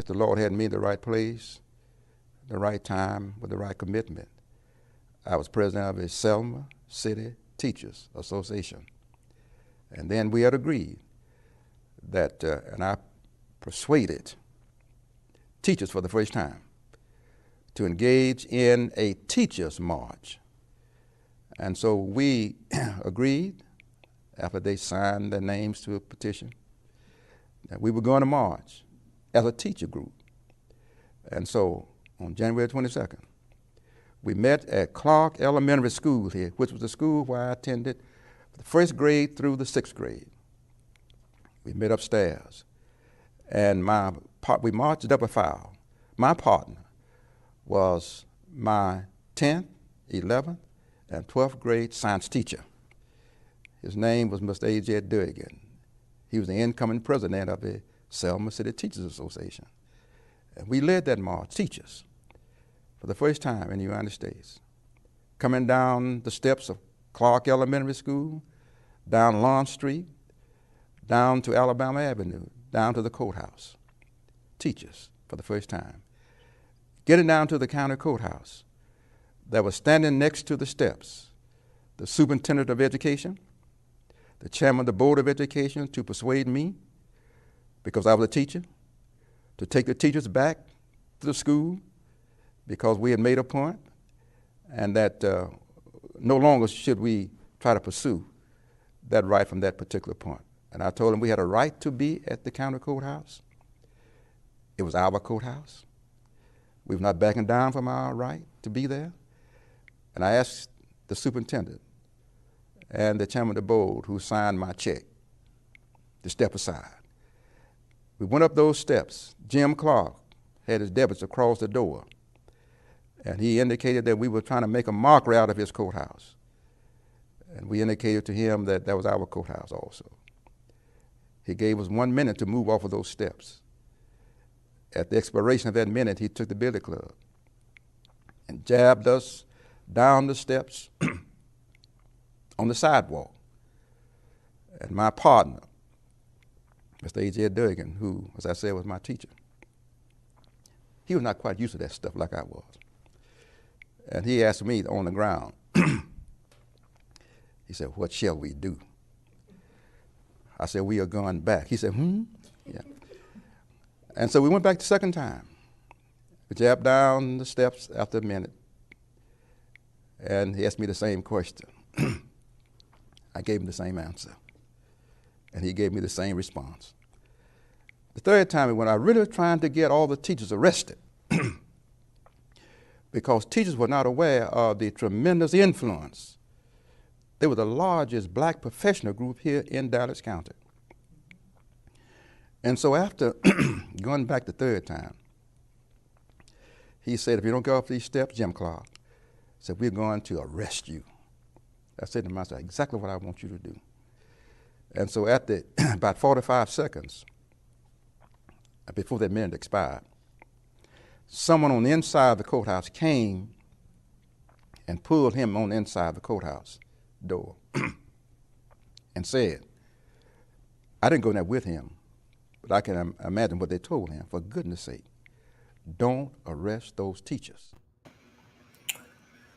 The Lord had me in the right place, the right time, with the right commitment. I was president of the Selma City Teachers Association. And then we had agreed that, and I persuaded teachers for the first time to engage in a teachers' march. And so we agreed, after they signed their names to a petition, that we were going to march as a teacher group. And so on January 22nd, we met at Clark Elementary School here, which was the school where I attended the first grade through the sixth grade. We met upstairs, and we marched up a file. My partner was my 10th, 11th, and 12th grade science teacher. His name was Mr. A.J. Durgan. He was the incoming president of the Selma City Teachers Association. And we led that march, teachers, for the first time in the United States, coming down the steps of Clark Elementary School, down Lawn Street, down to Alabama Avenue, down to the courthouse. Teachers for the first time. Getting down to the county courthouse, that was standing next to the steps the superintendent of education, the chairman of the board of education, to persuade me, because I was a teacher, to take the teachers back to the school because we had made a point, and that no longer should we try to pursue that right from that particular point. And I told them we had a right to be at the county courthouse. It was our courthouse. We were not backing down from our right to be there. And I asked the superintendent and the chairman of the board, who signed my check, to step aside. We went up those steps. Jim Clark had his deputies across the door, and he indicated that we were trying to make a mockery out of his courthouse. And we indicated to him that that was our courthouse also. He gave us 1 minute to move off of those steps. At the expiration of that minute, he took the billy club and jabbed us down the steps on the sidewalk. And my partner, Mr. A.J. Durgan, who, as I said, was my teacher, he was not quite used to that stuff like I was. And he asked me on the ground, he said, "What shall we do?" I said, "We are going back." He said, Yeah. And so we went back the second time. We jabbed down the steps after a minute, and he asked me the same question. I gave him the same answer, and he gave me the same response. The third time we went, I really was trying to get all the teachers arrested because teachers were not aware of the tremendous influence. They were the largest black professional group here in Dallas County. And so after going back the third time, he said, "If you don't go up these steps," Jim Clark said, "we're going to arrest you." I said to myself, "Exactly what I want you to do." And so at about 45 seconds before that minute expired, someone on the inside of the courthouse came and pulled him on the inside of the courthouse door and said, I didn't go in there with him, but I can imagine what they told him. "For goodness sake, don't arrest those teachers."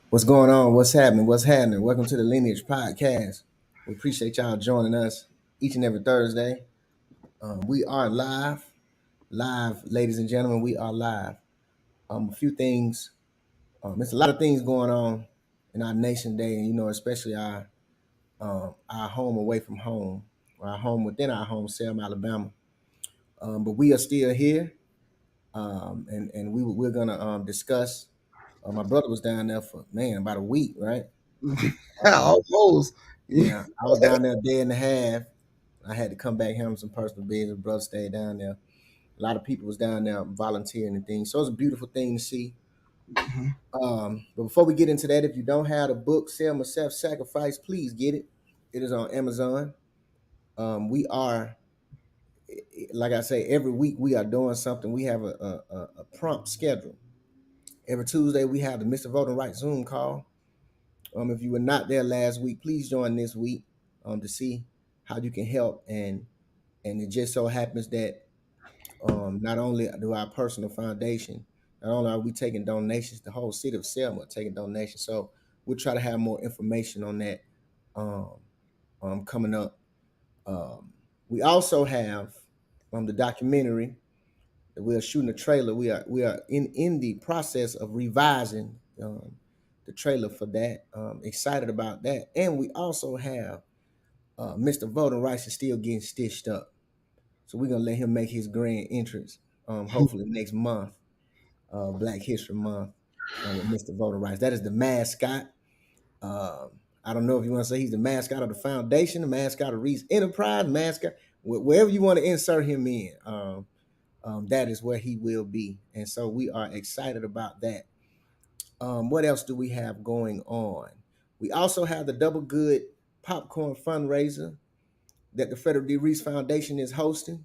What's going on? What's happening? What's happening? Welcome to the Lineage Podcast. We appreciate y'all joining us each and every Thursday. We are live, ladies and gentlemen. We are live. A few things. There's a lot of things going on in our nation today, and especially our home away from home, or our home within our home, Selma, Alabama. But we are still here, and we're gonna discuss. My brother was down there for about a week, right? Almost. Yeah, I was down there a day and a half. I had to come back home some personal business. Brother stayed down there. A lot of people was down there volunteering and things. So it was a beautiful thing to see. But before we get into that, if you don't have the book, Selma Self-Sacrifice, please get it. It is on Amazon. We are, like I say, every week we are doing something. We have a prompt schedule. Every Tuesday we have the Mr. Voting Rights Zoom call. If you were not there last week, please join this week to see how you can help. And it just so happens that Not only do our personal foundation, not only are we taking donations, the whole city of Selma taking donations. So we'll try to have more information on that um, coming up. Um, we also have the documentary that we are shooting a trailer. We are in the process of revising the trailer for that. Excited about that, and we also have Mr. Voting Rights is still getting stitched up. So we're gonna let him make his grand entrance. Hopefully next month, Black History Month, with Mr. Voting Rights. That is the mascot. Um, I don't know if you want to say he's the mascot of the foundation, the mascot of Reese Enterprise, mascot, wherever you want to insert him in. That is where he will be, and so we are excited about that. What else do we have going on? We also have the Double Good Popcorn fundraiser that the Frederick D. Reese Foundation is hosting.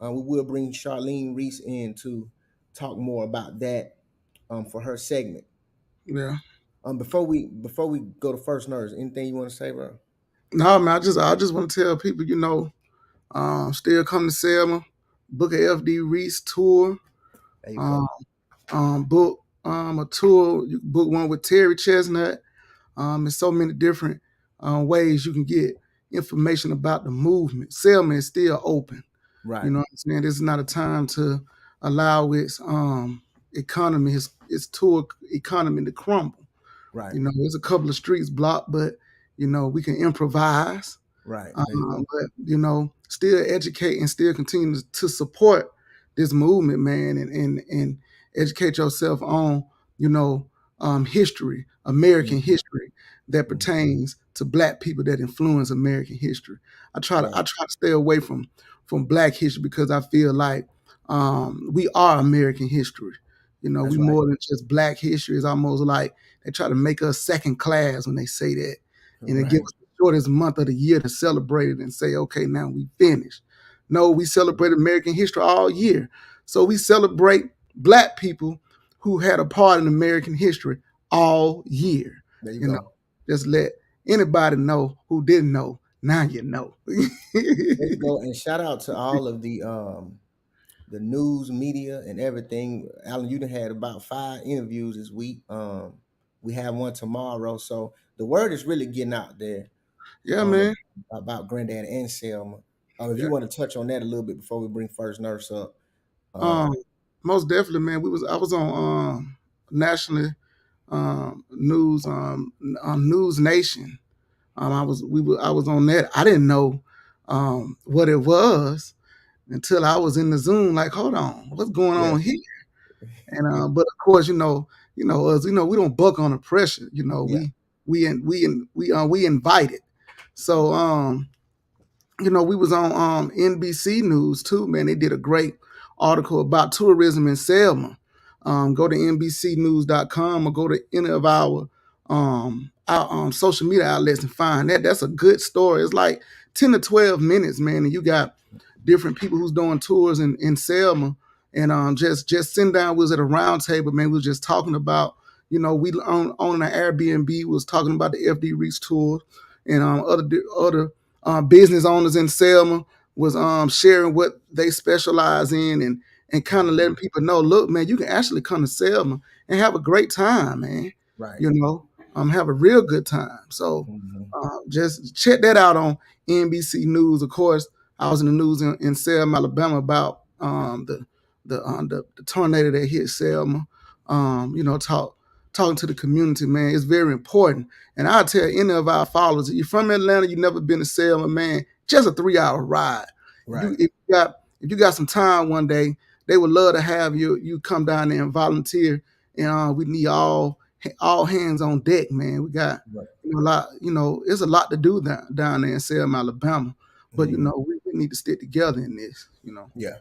We will bring Charlene Reese in to talk more about that for her segment. Yeah. Before we go to First Nurse, anything you want to say, bro? No, man. I just want to tell people, still come to Selma, book a FD Reese tour, There you um, go. book a tour. You can book one with Terry Chestnut. There's so many different ways you can get information about the movement. Selma is still open. You Right, know what I'm saying? This is not a time to allow its tour economy to crumble. right, There's a couple of streets blocked, but we can improvise. right. There you go. But still educate and still continue to support this movement, man, and educate yourself on you know history, American Mhm, history that mhm. pertains to Black people that influence American history. I Right, try to stay away from Black history because I feel like we are American history. We that's right. more than just Black history. It's almost like they try to make us second class when they say that, and they give Right, us the shortest month of the year to celebrate it and say, okay, now we finished. No, we celebrate American history all year. So we celebrate Black people who had a part in American history all year. there you You know, go. just let anybody know who didn't know. Now you know. There you go. And shout out to all of the news media and everything. Alan, you done had about 5 interviews this week. We have one tomorrow, so the word is really getting out there Yeah, um man. about Granddad and Selma. If you Yeah. want to touch on that a little bit before we bring First Nurse up. Um, um Most definitely, man. I was on nationally news News Nation. I was on that. I didn't know what it was until I was in the Zoom. Like, hold on, what's going yeah, on here? And but of course, us. We don't buck on the pressure. yeah, We invited. So we was on NBC News too, man. They did a great article about tourism in Selma. Go to NBCnews.com or go to any of our social media outlets and find that. That's a good story. It's like 10 to 12 minutes, man, and you got different people who's doing tours in Selma. And just sitting down, we was at a round table, man. We was just talking about, we on an Airbnb, we was talking about the FD Reach tour and other business owners in Selma was sharing what they specialize in and kind of letting people know, look, man, you can actually come to Selma and have a great time, man. right. Have a real good time. So Mhm. just check that out on NBC News. Of course, I was in the news in Selma, Alabama about the tornado that hit Selma. Talking to the community, man, it's very important. And I'll tell any of our followers, if you're from Atlanta, you've never been to Selma, man, just a 3-hour ride. Right, If you got some time one day, they would love to have you come down there and volunteer. And we need all hands on deck, man. We got right. a lot, it's a lot to do down there in Selma, Alabama. But Mhm. we need to stick together in this. Yeah,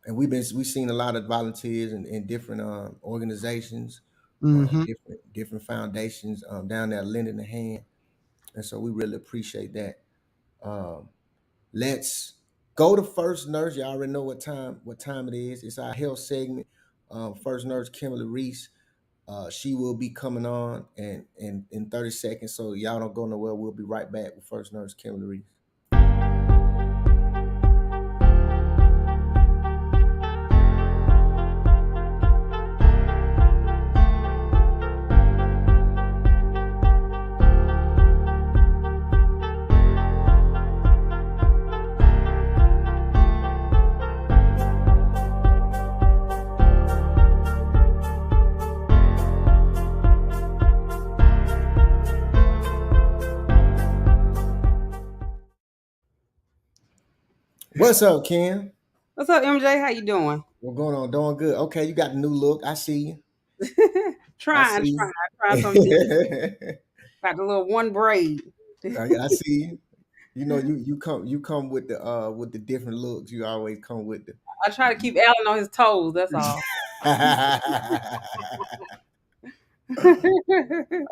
and we've seen a lot of volunteers in different organizations, Hmm. different foundations down there lending a hand, and so we really appreciate that. Um, let's go to First Nurse. You already know what time it is. It's our health segment. First Nurse Kimberly Reese. She will be coming on and in 30 seconds. So y'all don't go nowhere. We'll be right back with First Nurse Kimberly Reese. What's up, Ken? What's up, MJ? How you doing? What's going on? Doing good. Okay, you got the new look. I see you. I trying, see trying something different. you. Got the little one braid. I see you. You know, you come with the different looks. You always come with the. I try to keep Alan on his toes. That's all.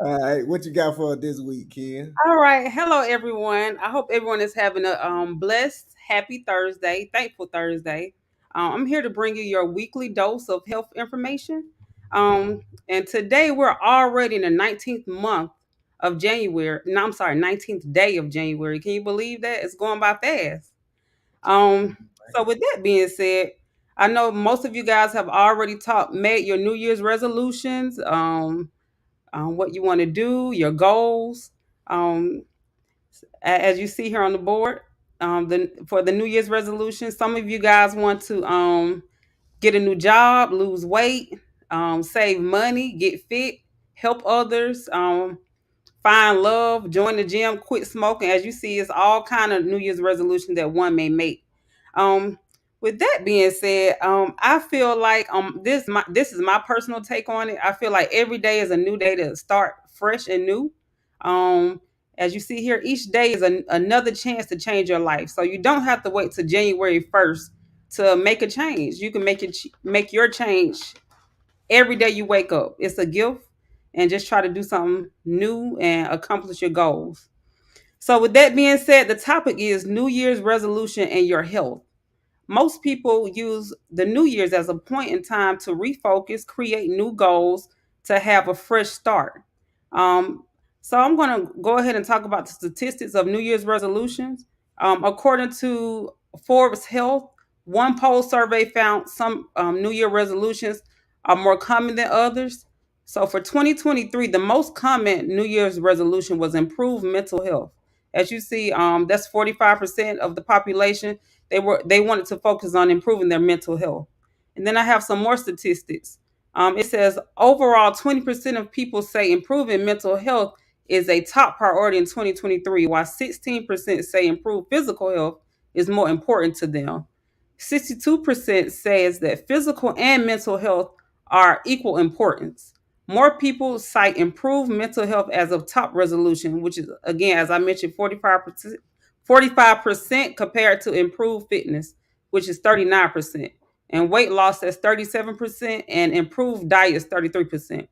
All right, what you got for us this week, Ken? All right. Hello, everyone. I hope everyone is having a blessed, happy Thursday, thankful Thursday. I'm here to bring you your weekly dose of health information. And today we're already in the 19th month of January. No, I'm sorry, 19th day of January. Can you believe that? It's going by fast. So with that being said, I know most of you guys have already made your New Year's resolutions, what you want to do, your goals. Um, as you see here on the board, for the New Year's resolution, some of you guys want to get a new job, lose weight, save money, get fit, help others, find love, join the gym, quit smoking. As you see, it's all kind of New Year's resolution that one may make. Um, with that being said, I feel like this is my personal take on it. I feel like every day is a new day to start fresh and new. Um, as you see here, each day is another chance to change your life. So you don't have to wait till January 1st to make a change. You can make your change every day you wake up. It's a gift, and just try to do something new and accomplish your goals. So, with that being said, the topic is New Year's resolution and your health. Most people use the New Year's as a point in time to refocus, create new goals, to have a fresh start. Um, so I'm going to go ahead and talk about the statistics of New Year's resolutions. According to Forbes Health, one poll survey found some New Year resolutions are more common than others. So for 2023, the most common New Year's resolution was improve mental health. As you see, that's 45% of the population. They wanted to focus on improving their mental health. And then I have some more statistics. It says overall 20% of people say improving mental health is a top priority in 2023, while 16% say improved physical health is more important to them. 62% says that physical and mental health are equal importance. More people cite improved mental health as a top resolution, which is, again, as I mentioned, 45% compared to improved fitness, which is 39%, and weight loss is 37%, and improved diet is 33%.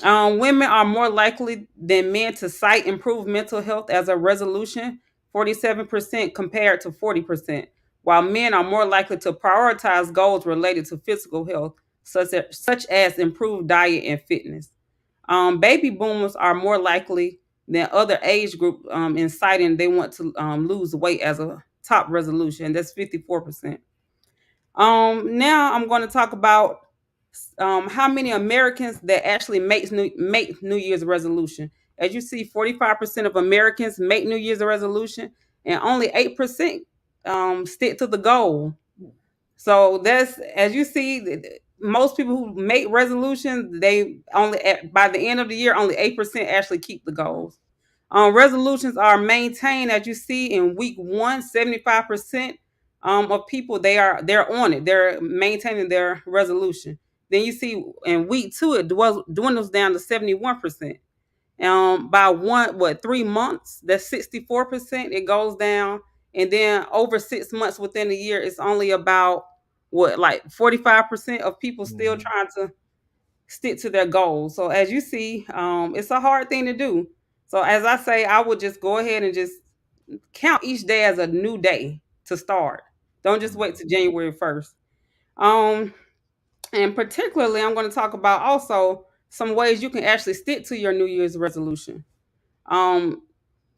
Women are more likely than men to cite improved mental health as a resolution, 47% compared to 40%, while men are more likely to prioritize goals related to physical health, such as improved diet and fitness. Baby boomers are more likely than other age group in citing they want to lose weight as a top resolution. That's 54%. Now I'm going to talk about how many Americans that actually make New Year's resolution. As you see, 45% of Americans make New Year's resolution, and only 8% stick to the goal. So that's, as you see, most people who make resolutions, they only by the end of the year, only 8% actually keep the goals. Resolutions are maintained, as you see, in week one. 75% of people, they're on it. They're maintaining their resolution. Then you see in week two, it dwindles down to 71%. By 3 months, that's 64%. It goes down, and then over 6 months within a year, it's only about 45% of people still Mhm. trying to stick to their goals. So as you see, it's a hard thing to do. So as I say, I would just go ahead and just count each day as a new day to start. Don't just wait to January 1st. Um, and particularly, I'm going to talk about also some ways you can actually stick to your New Year's resolution. Um,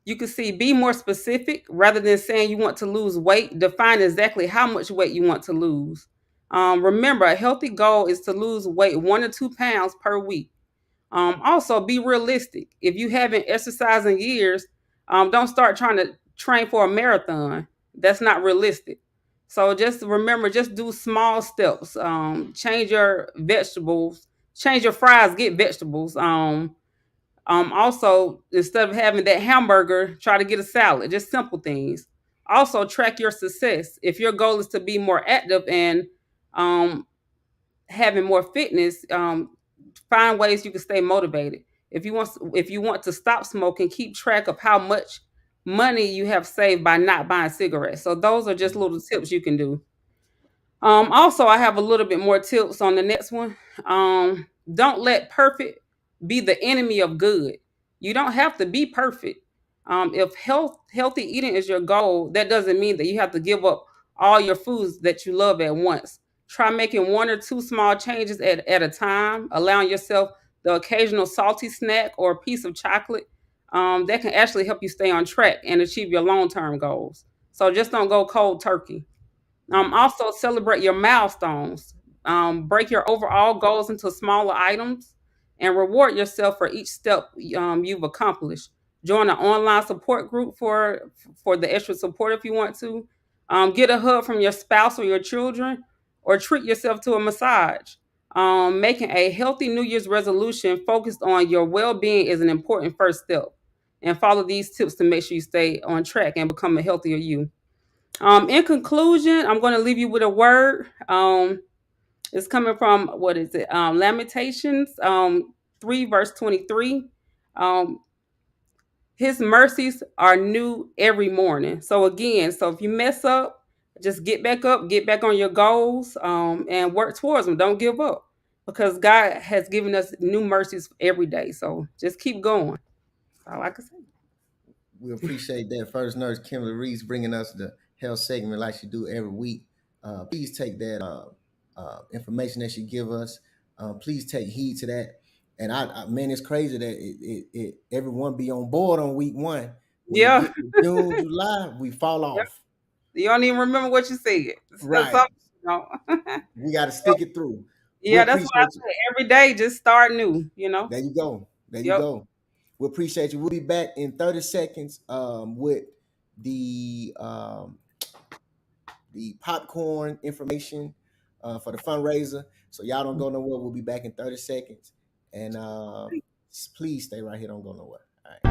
you can see, be more specific rather than saying you want to lose weight. Define exactly how much weight you want to lose. Remember, a healthy goal is to lose weight 1 to 2 pounds per week. Also, be realistic. If you haven't exercised in years, don't start trying to train for a marathon. That's not realistic. So just remember, just do small steps. Change your vegetables, change your fries, get vegetables. Also, instead of having that hamburger, try to get a salad. Just simple things. Also, track your success. If your goal is to be more active and um, having more fitness, find ways you can stay motivated. If you want to stop smoking, keep track of how much money you have saved by not buying cigarettes. So those are just little tips you can do. Also, I have a little bit more tips on the next one. Don't let perfect be the enemy of good. You don't have to be perfect. If healthy eating is your goal, that doesn't mean that you have to give up all your foods that you love at once. Try making one or two small changes at a time, allowing yourself the occasional salty snack or a piece of chocolate. That can actually help you stay on track and achieve your long term goals. So just don't go cold turkey. Also, celebrate your milestones. Break your overall goals into smaller items and reward yourself for each step you've accomplished. Join an online support group for the extra support if you want to. Get a hug from your spouse or your children, or treat yourself to a massage. Making a healthy New Year's resolution focused on your well being is an important first step. And follow these tips to make sure you stay on track and become a healthier you. In conclusion, I'm going to leave you with a word. It's coming from, what is it? Lamentations 3, verse 23. Um, His mercies are new every morning. So again, so if you mess up, just get back up, get back on your goals, and work towards them. Don't give up, because God has given us new mercies every day. So just keep going. That's all I can say. We appreciate that. First Nurse Kimberly Reese bringing us the health segment like she do every week. Please take that information that she give us. Please take heed to that. And man, it's crazy that everyone be on board on week one. When it Yeah. gets to June, July, we fall off. You don't even remember what you said. Right. Some, you know. We got to stick it through. We Yeah, that's why I appreciate you. say every day just start new. There you go. There you Yep. go. We appreciate you. We'll be back in 30 seconds with the popcorn information for the fundraiser. So y'all don't go nowhere. We'll be back in 30 seconds. And please stay right here. Don't go nowhere. All right.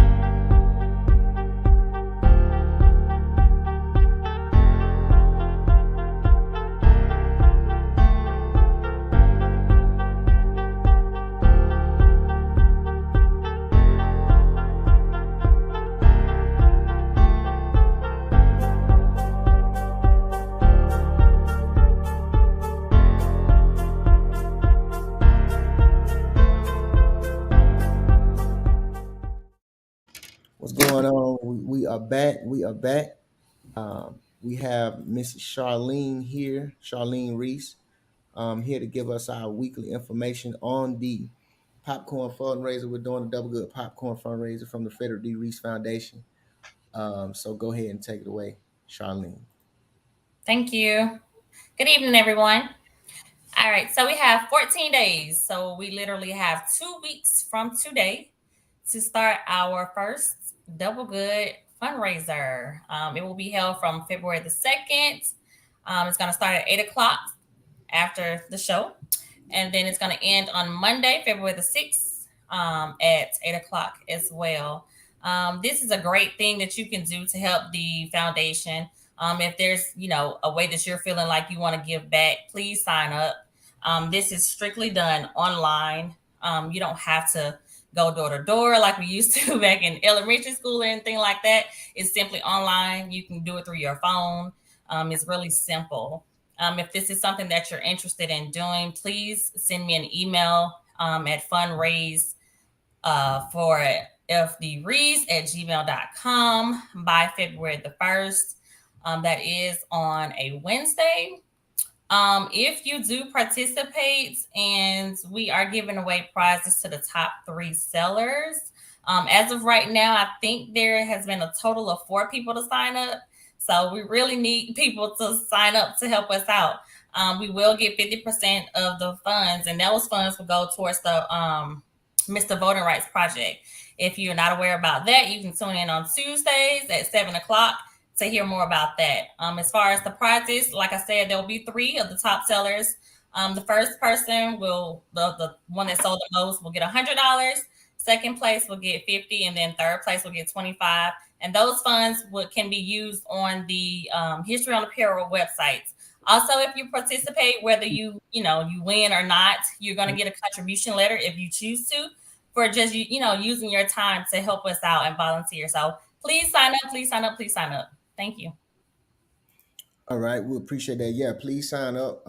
What's going on? We are back. We are back. We have Mrs. Charlene here, Charlene Reese, here to give us our weekly information on the popcorn fundraiser. We're doing a double good popcorn fundraiser from the Frederick D. Reese Foundation. So go ahead and take it away, Charlene. Thank you. Good evening, everyone. All right, so we have 14 days. So we literally have 2 weeks from today to start our first Double Good fundraiser. It will be held from February the 2nd. It's going to start at 8 o'clock after the show. And then it's going to end on Monday, February the 6th at 8 o'clock as well. This is a great thing that you can do to help the foundation. If there's, a way that you're feeling like you want to give back, please sign up. This is strictly done online. You don't have to go door to door like we used to back in elementary school or anything like that. It's simply online. You can do it through your phone. It's really simple. If this is something that you're interested in doing, please send me an email at fundraise for fdrees@gmail.com by February the 1st. That is on a Wednesday. If you do participate, and we are giving away prizes to the top 3 sellers. As of right now, I think there has been a total of 4 people to sign up. So we really need people to sign up to help us out. We will get 50% of the funds, and those funds will go towards the Mr. Voting Rights Project. If you're not aware about that, you can tune in on Tuesdays at 7 o'clock to hear more about that. As far as the prizes, like I said, there'll be 3 of the top sellers. The first person will, the one that sold the most, will get $100. Second place will get $50, and then third place will get $25. and those funds can be used on the History on Apparel websites. Also, if you participate, whether you win or not, you're going to get a contribution letter if you choose to, for just using your time to help us out and volunteer. So please sign up, please sign up, please sign up. Thank you. All right, we appreciate that. Yeah, please sign up.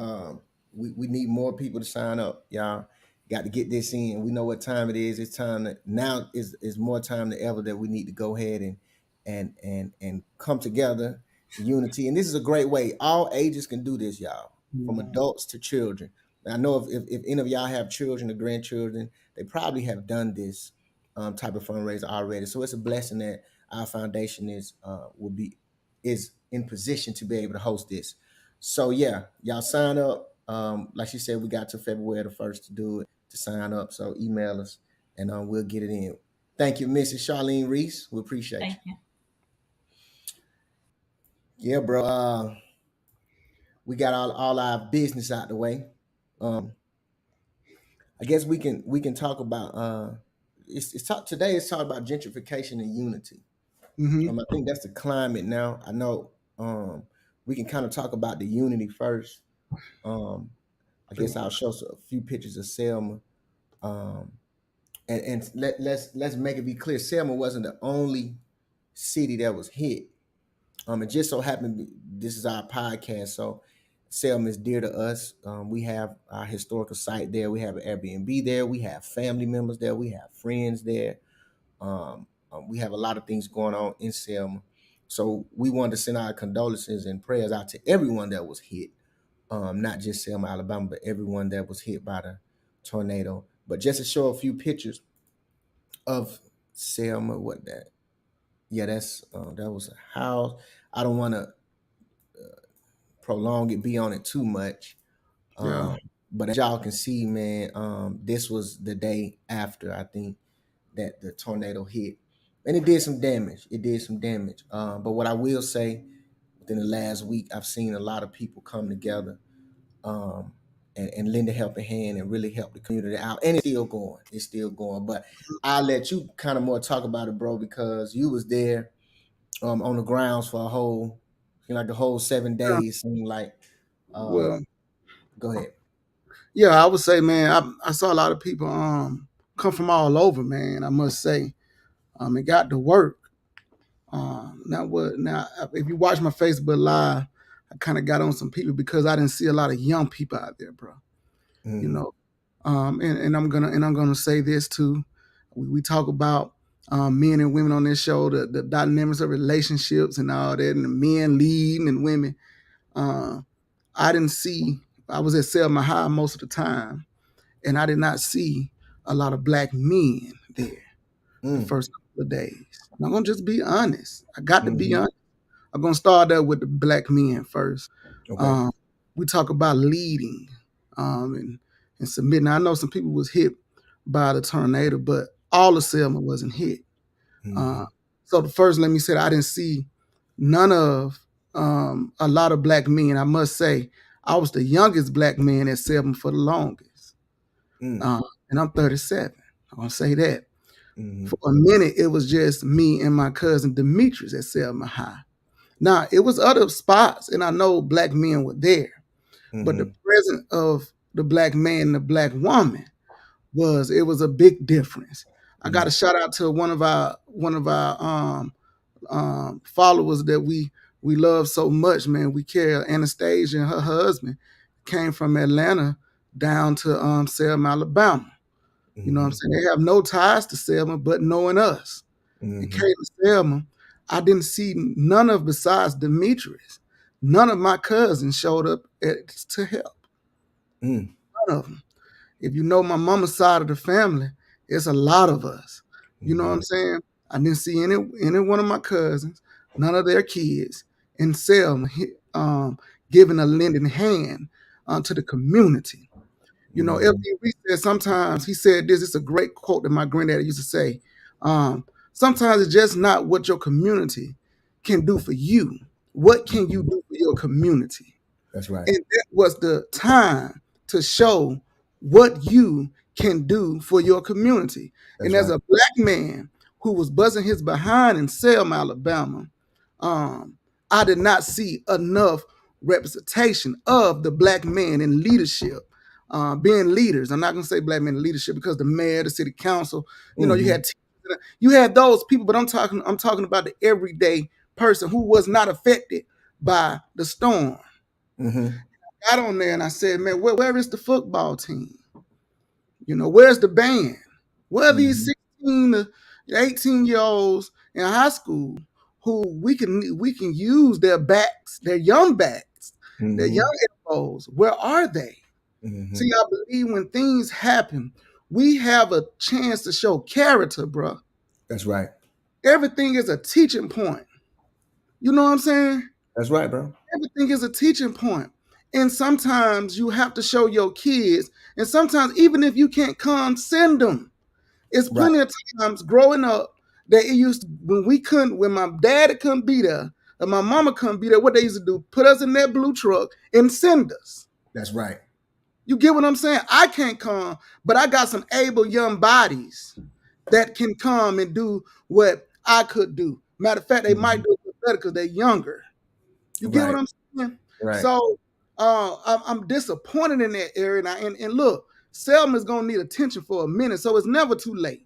We need more people to sign up, y'all. Got to get this in. We know what time it is. It's time now is more time than ever that we need to go ahead and come together in unity. And this is a great way. All ages can do this, y'all, from adults to children. I know if any of y'all have children or grandchildren, they probably have done this type of fundraiser already. So it's a blessing that our foundation is in position to be able to host this. So yeah, y'all sign up. Like she said, we got to February the 1st to do it, to sign up. So email us and we'll get it in. Thank you, Mrs. Charlene Reese. We appreciate Thank you. Yeah, bro. We got all our business out the way. I guess we can talk about it's talk today. It's talk about gentrification and unity. I think that's the climate now. I know we can kind of talk about the unity first. I guess I'll show a few pictures of Selma. And let's make it be clear. Selma wasn't the only city that was hit. It just so happened this is our podcast, so Selma is dear to us. We have our historical site there. We have an Airbnb there. We have family members there. We have friends there. We have a lot of things going on in Selma. So we wanted to send our condolences and prayers out to everyone that was hit. Not just Selma, Alabama, but everyone that was hit by the tornado. But just to show a few pictures of Selma, what that? Yeah, that was a house. I don't want to prolong it, be on it too much. But as y'all can see, man, this was the day after, I think, that the tornado hit. And it did some damage. But what I will say, within the last week, I've seen a lot of people come together and lend a helping hand and really help the community out. And it's still going. But I'll let you kind of more talk about it, bro, because you was there on the grounds for the whole 7 days. Seemed like. Well, go ahead. Yeah, I would say, man, I saw a lot of people come from all over, man. I must say, it got to work. Now, if you watch my Facebook Live, I kind of got on some people because I didn't see a lot of young people out there, bro. You know, and I'm gonna say this too. We talk about men and women on this show, the dynamics of relationships and all that, and the men leading and women. I didn't see. I was at Selma High most of the time, and I did not see a lot of black men there the first couple of days. And I'm gonna just be honest. I got to be honest. I'm gonna start out with the black men first. Okay. We talk about leading and submitting. I know some people was hit by the tornado, but all of Selma wasn't hit. So the first, let me say that I didn't see none of a lot of black men. I must say, I was the youngest black man at Selma for the longest. And I'm 37. I'm gonna say that. For a minute, it was just me and my cousin Demetrius at Selma High. Now, it was other spots, and I know black men were there. But the presence of the black man and the black woman was a big difference. I got to shout out to one of our followers that we love so much, man. We care. Anastasia and her husband came from Atlanta down to Selma, Alabama. You know what I'm saying? They have no ties to Selma, but knowing us. It came to Selma. I didn't see none of besides Demetrius. None of my cousins showed up to help. None of them. If you know my mama's side of the family, it's a lot of us. You know what I'm saying? I didn't see any one of my cousins, none of their kids in Selma giving a lending hand to the community. You know, F.D. Reese said sometimes, he said this, it's a great quote that my granddaddy used to say. Sometimes it's just not what your community can do for you. What can you do for your community? That's right. And that was the time to show what you can do for your community. That's and as right. a black man who was buzzing his behind in Selma, Alabama, I did not see enough representation of the black men in leadership, being leaders. I'm not gonna say black men in leadership because the mayor, the city council, you had those people, but I'm talking about the everyday person who was not affected by the storm. Mm-hmm. Got on there and I said, man, where is the football team? Where's the band? Where are these 16 to 18-year-olds in high school who we can use their backs, their young backs, their young elbows? Where are they? See, I believe when things happen, we have a chance to show character, bro. That's right. Everything is a teaching point. You know what I'm saying? That's right, bro. Everything is a teaching point. And sometimes you have to show your kids. And sometimes, even if you can't come, send them. It's plenty of times growing up that it used to, when my dad couldn't be there, and my mama couldn't be there, what they used to do, put us in that blue truck and send us. That's right. You get what I'm saying? I can't come, but I got some able young bodies that can come and do what I could do. Matter of fact, they might do it better because they're younger. You get what I'm saying? Right. So I'm disappointed in that area. And look, Selma's going to need attention for a minute, so it's never too late.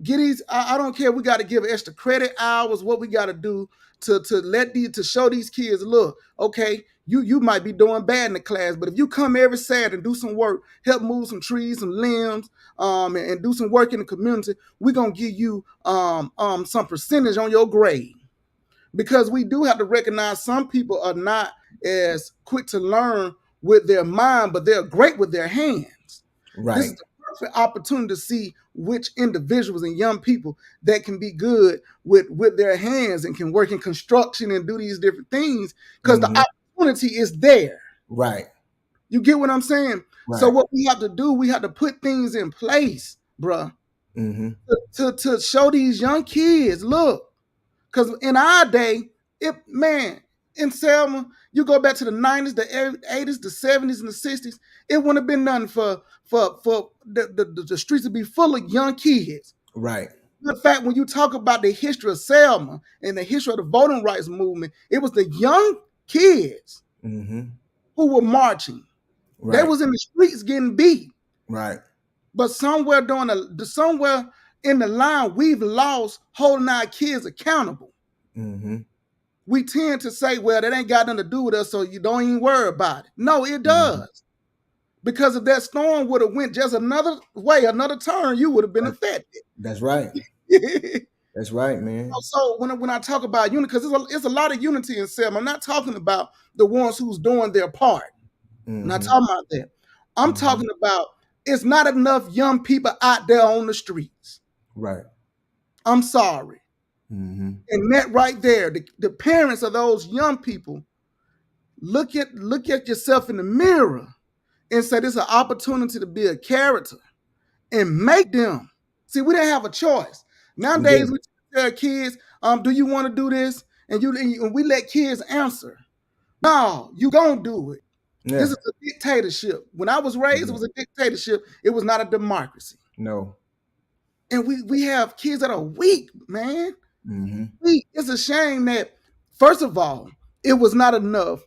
Get these. I don't care. We got to give extra credit hours. What we got to do to show these kids, look, okay, you might be doing bad in the class, but if you come every Saturday and do some work, help move some trees, some limbs, and do some work in the community, we're gonna give you some percentage on your grade. Because we do have to recognize some people are not as quick to learn with their mind, but they're great with their hands. Right. This is the perfect opportunity to see which individuals and young people that can be good with their hands and can work in construction and do these different things because the opportunity is there. Right. You get what I'm saying? Right. So what we have to do, we have to put things in place, bruh, to show these young kids, look, because in our day, in Selma, you go back to the 90s, the 80s, the 70s, and the 60s, it wouldn't have been nothing for the streets to be full of young kids. Right. In fact, when you talk about the history of Selma and the history of the voting rights movement, it was the young kids who were marching. Right. They was in the streets getting beat. Right. But somewhere in the line, we've lost holding our kids accountable. We tend to say, well, that ain't got nothing to do with us, so you don't even worry about it. No, it does. Because if that storm would have went just another way, another turn, you would have been affected. That's right. That's right, man. So when I talk about unity, because it's a lot of unity in Selma, I'm not talking about the ones who's doing their part. I'm not talking about that. I'm talking about it's not enough young people out there on the streets. Right. I'm sorry. And that right there, the parents of those young people, look at yourself in the mirror and say this is an opportunity to be a character and make them. See, we didn't have a choice. Nowadays, we tell kids, do you want to do this? And we let kids answer. No, you gonna do it. Yeah. This is a dictatorship. When I was raised, it was a dictatorship. It was not a democracy. No. And we have kids that are weak, man. Weak. It's a shame that, first of all, it was not enough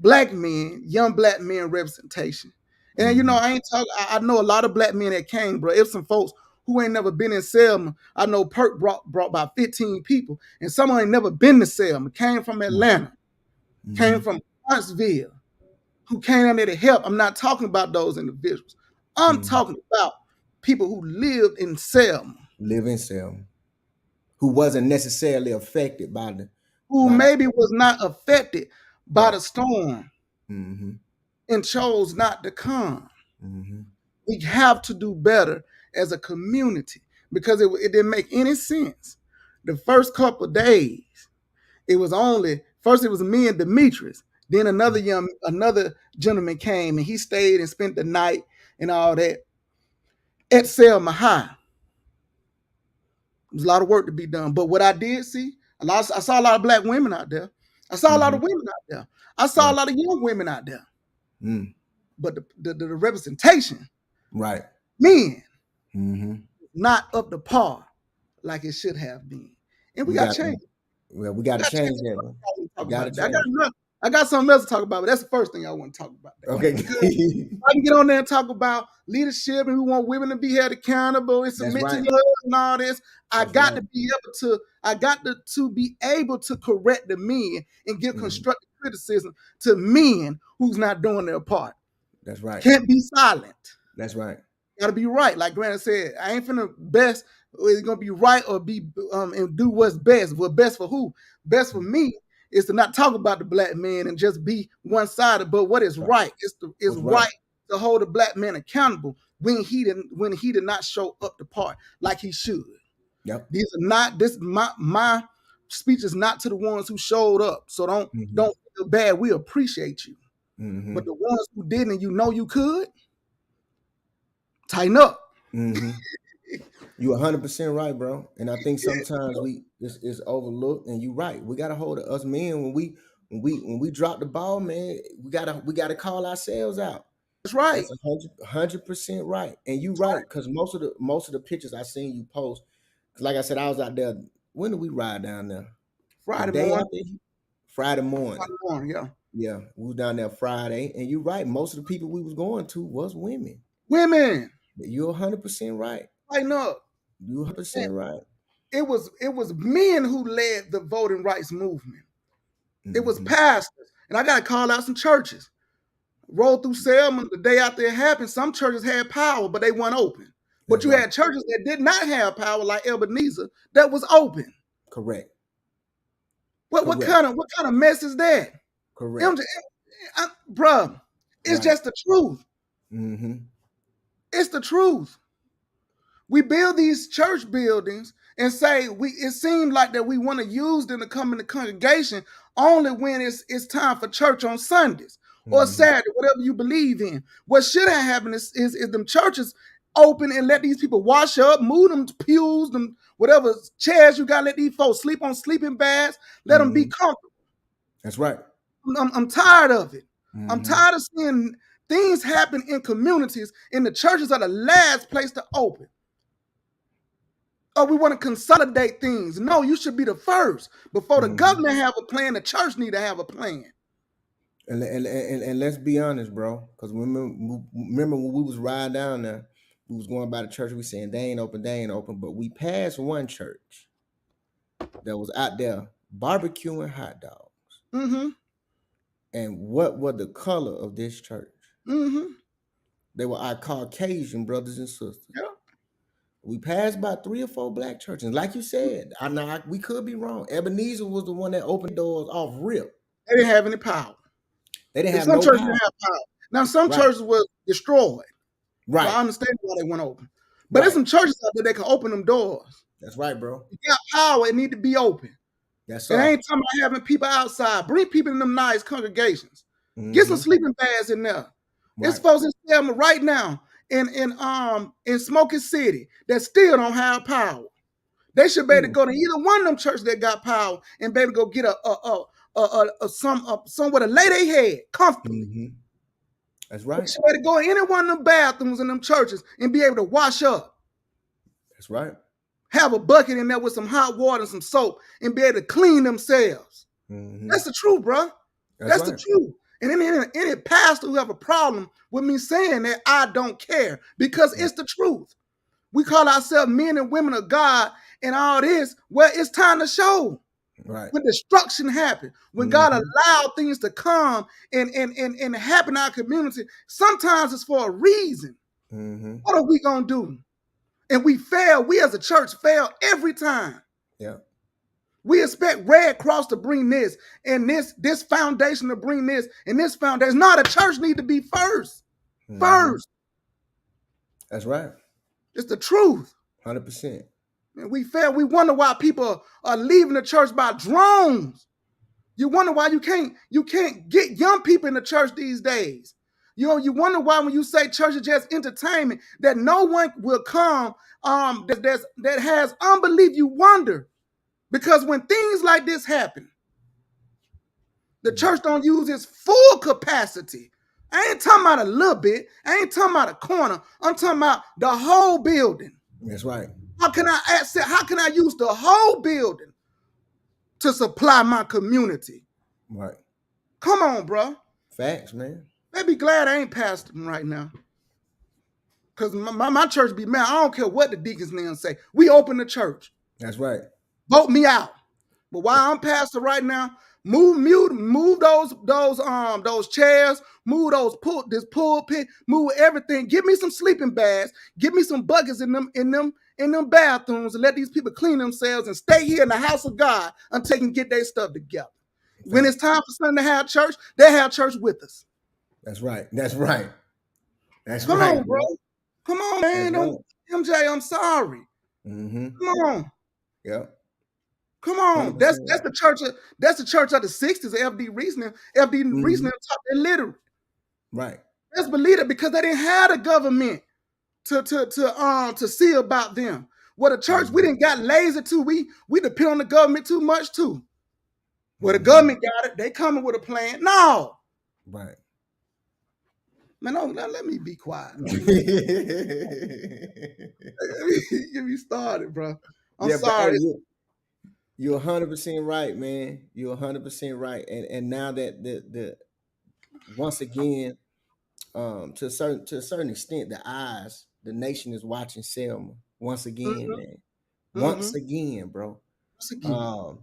young black men representation. And I know a lot of black men that came, bro. If some folks who ain't never been in Selma, I know Perk brought about 15 people, and some ain't never been to Selma, came from Atlanta, came from Huntsville, who came down there to help. I'm not talking about those individuals. I'm talking about people who lived in Selma. Who wasn't necessarily affected by maybe was not affected by the storm and chose not to come. We have to do better as a community because it didn't make any sense. The first couple of days, it was me and Demetrius. Then another gentleman came and he stayed and spent the night and all that at Selma High. There's a lot of work to be done. But what I did see, I saw a lot of black women out there. I saw a lot of women out there. I saw a lot of young women out there. But the representation, right, men, not up to par like it should have been. And we We got got to change. well, we got We to got to change change it. that. Man. Talk Got to about that. change. I got something else to talk about, but that's the first thing I want to talk about. Okay. Because I can get on there and talk about leadership and we want women to be held accountable and submit right. to your husband and all this. I That's got right. to be able to. I got to be able to correct the men and give constructive criticism to men who's not doing their part. That's right. Can't be silent. That's right. Got to be right. Like Granny said, I ain't finna best. It's gonna be right or be and do what's best. What's best for who? Best for me is to not talk about the black man and just be one sided. But what is right is right to hold the black man accountable when he did not show up the part like he should. Yep. These are not this my speech is not to the ones who showed up. So don't feel bad. We appreciate you. But the ones who didn't, you know you could tighten up. You 100% right, bro. And I think sometimes it's overlooked. And you're right. We gotta hold us men when we drop the ball, man. We gotta call ourselves out. That's right. That's 100% right. And you right, because most of the pictures I seen you post, like I said, I was out there. When did we ride down there? Friday morning. Friday morning. Friday morning, yeah. Yeah, we was down there Friday, and you're right. Most of the people we was going to was women. Women. You're 100% right. Tighten up. You're 100% right. It was men who led the voting rights movement. It was pastors, and I got to call out some churches. Rolled through Selma the day after it happened. Some churches had power, but they weren't open. But you had churches that did not have power, like Ebenezer, that was open. Correct. What kind of mess is that? Correct. Bruh, it's just the truth. It's the truth. We build these church buildings and say it seems like that we want to use them to come in the congregation only when it's time for church on Sundays or Saturday, whatever you believe in. What should have happened is them churches open and let these people wash up, move them pews, them whatever chairs you got, let these folks sleep on sleeping bags, let them be comfortable. That's right. I'm tired of it. I'm tired of seeing things happen in communities, and the churches are the last place to open. Oh, we want to consolidate things. No, you should be the first. Before the government have a plan, the church need to have a plan. And let's be honest, bro. Because remember when we was riding down there, we was going by the church, we saying they ain't open. But we passed one church that was out there barbecuing hot dogs. And what was the color of this church? They were our Caucasian brothers and sisters. Yeah. We passed by 3 or 4 black churches. Like you said, we could be wrong. Ebenezer was the one that opened doors off rip. They didn't have any power. They didn't have some no churches power. Didn't have power. Now, some churches were destroyed. Right. So I understand why they went open. But there's some churches out there that can open them doors. That's right, bro. You got power, it need to be open. That's right. And I ain't talking about having people outside. Bring people in them nice congregations. Get some sleeping bags in there. There's folks in Selma right now in Smoky City that still don't have power. They should be able to go to either one of them churches that got power and be able to go get somewhere to lay their head comfortably. That's right. They should be able to go in any one of them bathrooms in them churches and be able to wash up. That's right. Have a bucket in there with some hot water and some soap and be able to clean themselves. That's the truth, bro. That's the truth. And any pastor who have a problem with me saying that, I don't care, because it's the truth. We call ourselves men and women of God and all this. Well, it's time to show. Right. When destruction happened, when God allowed things to come and happen in our community, sometimes it's for a reason. What are we going to do? And we fail. We as a church fail every time. Yeah. We expect Red Cross to bring this and this foundation to bring this and this foundation. No, the church need to be first. First. That's right. It's the truth. 100%. And we fail. We wonder why people are leaving the church by drones. You wonder why you can't get young people in the church these days. You wonder why when you say church is just entertainment, that no one will come that has unbelief. You wonder. Because when things like this happen, the church don't use its full capacity. I ain't talking about a little bit. I ain't talking about a corner. I'm talking about the whole building. That's right. How can I use the whole building to supply my community? Right. Come on, bro. Facts, man. They be glad I ain't pastoring right now. Because my church be mad. I don't care what the deacons now say. We open the church. That's right. Vote me out. But while I'm pastor right now, move those chairs, move this pulpit, move everything. Give me some sleeping bags, give me some buckets in them bathrooms, and let these people clean themselves and stay here in the house of God until they can get their stuff together. When it's time for Sunday to have church, they have church with us. That's right. That's right. That's Come right, on, bro. bro. Come on, That's man. right. MJ, I'm sorry. Mm-hmm. Come on. Yep. Come on. 100% That's right. the church of the 60s, FD Reasoning. FD Mm-hmm. Reasoning taught their literate. Right. Let's believe it, because they didn't have a government to see about them. Well, the church, we didn't got lazy too. We depend on the government too much too. Well, the government got it. They coming with a plan. No. Right. Man, no, let me be quiet. Let me get me started, bro. I'm Yeah, but hey, sorry. you're 100% right, man. You're 100% right. And now that the once again, to a certain extent, the nation is watching Selma once again, Mm-hmm, man. mm-hmm. Once again, bro. Once again. Um,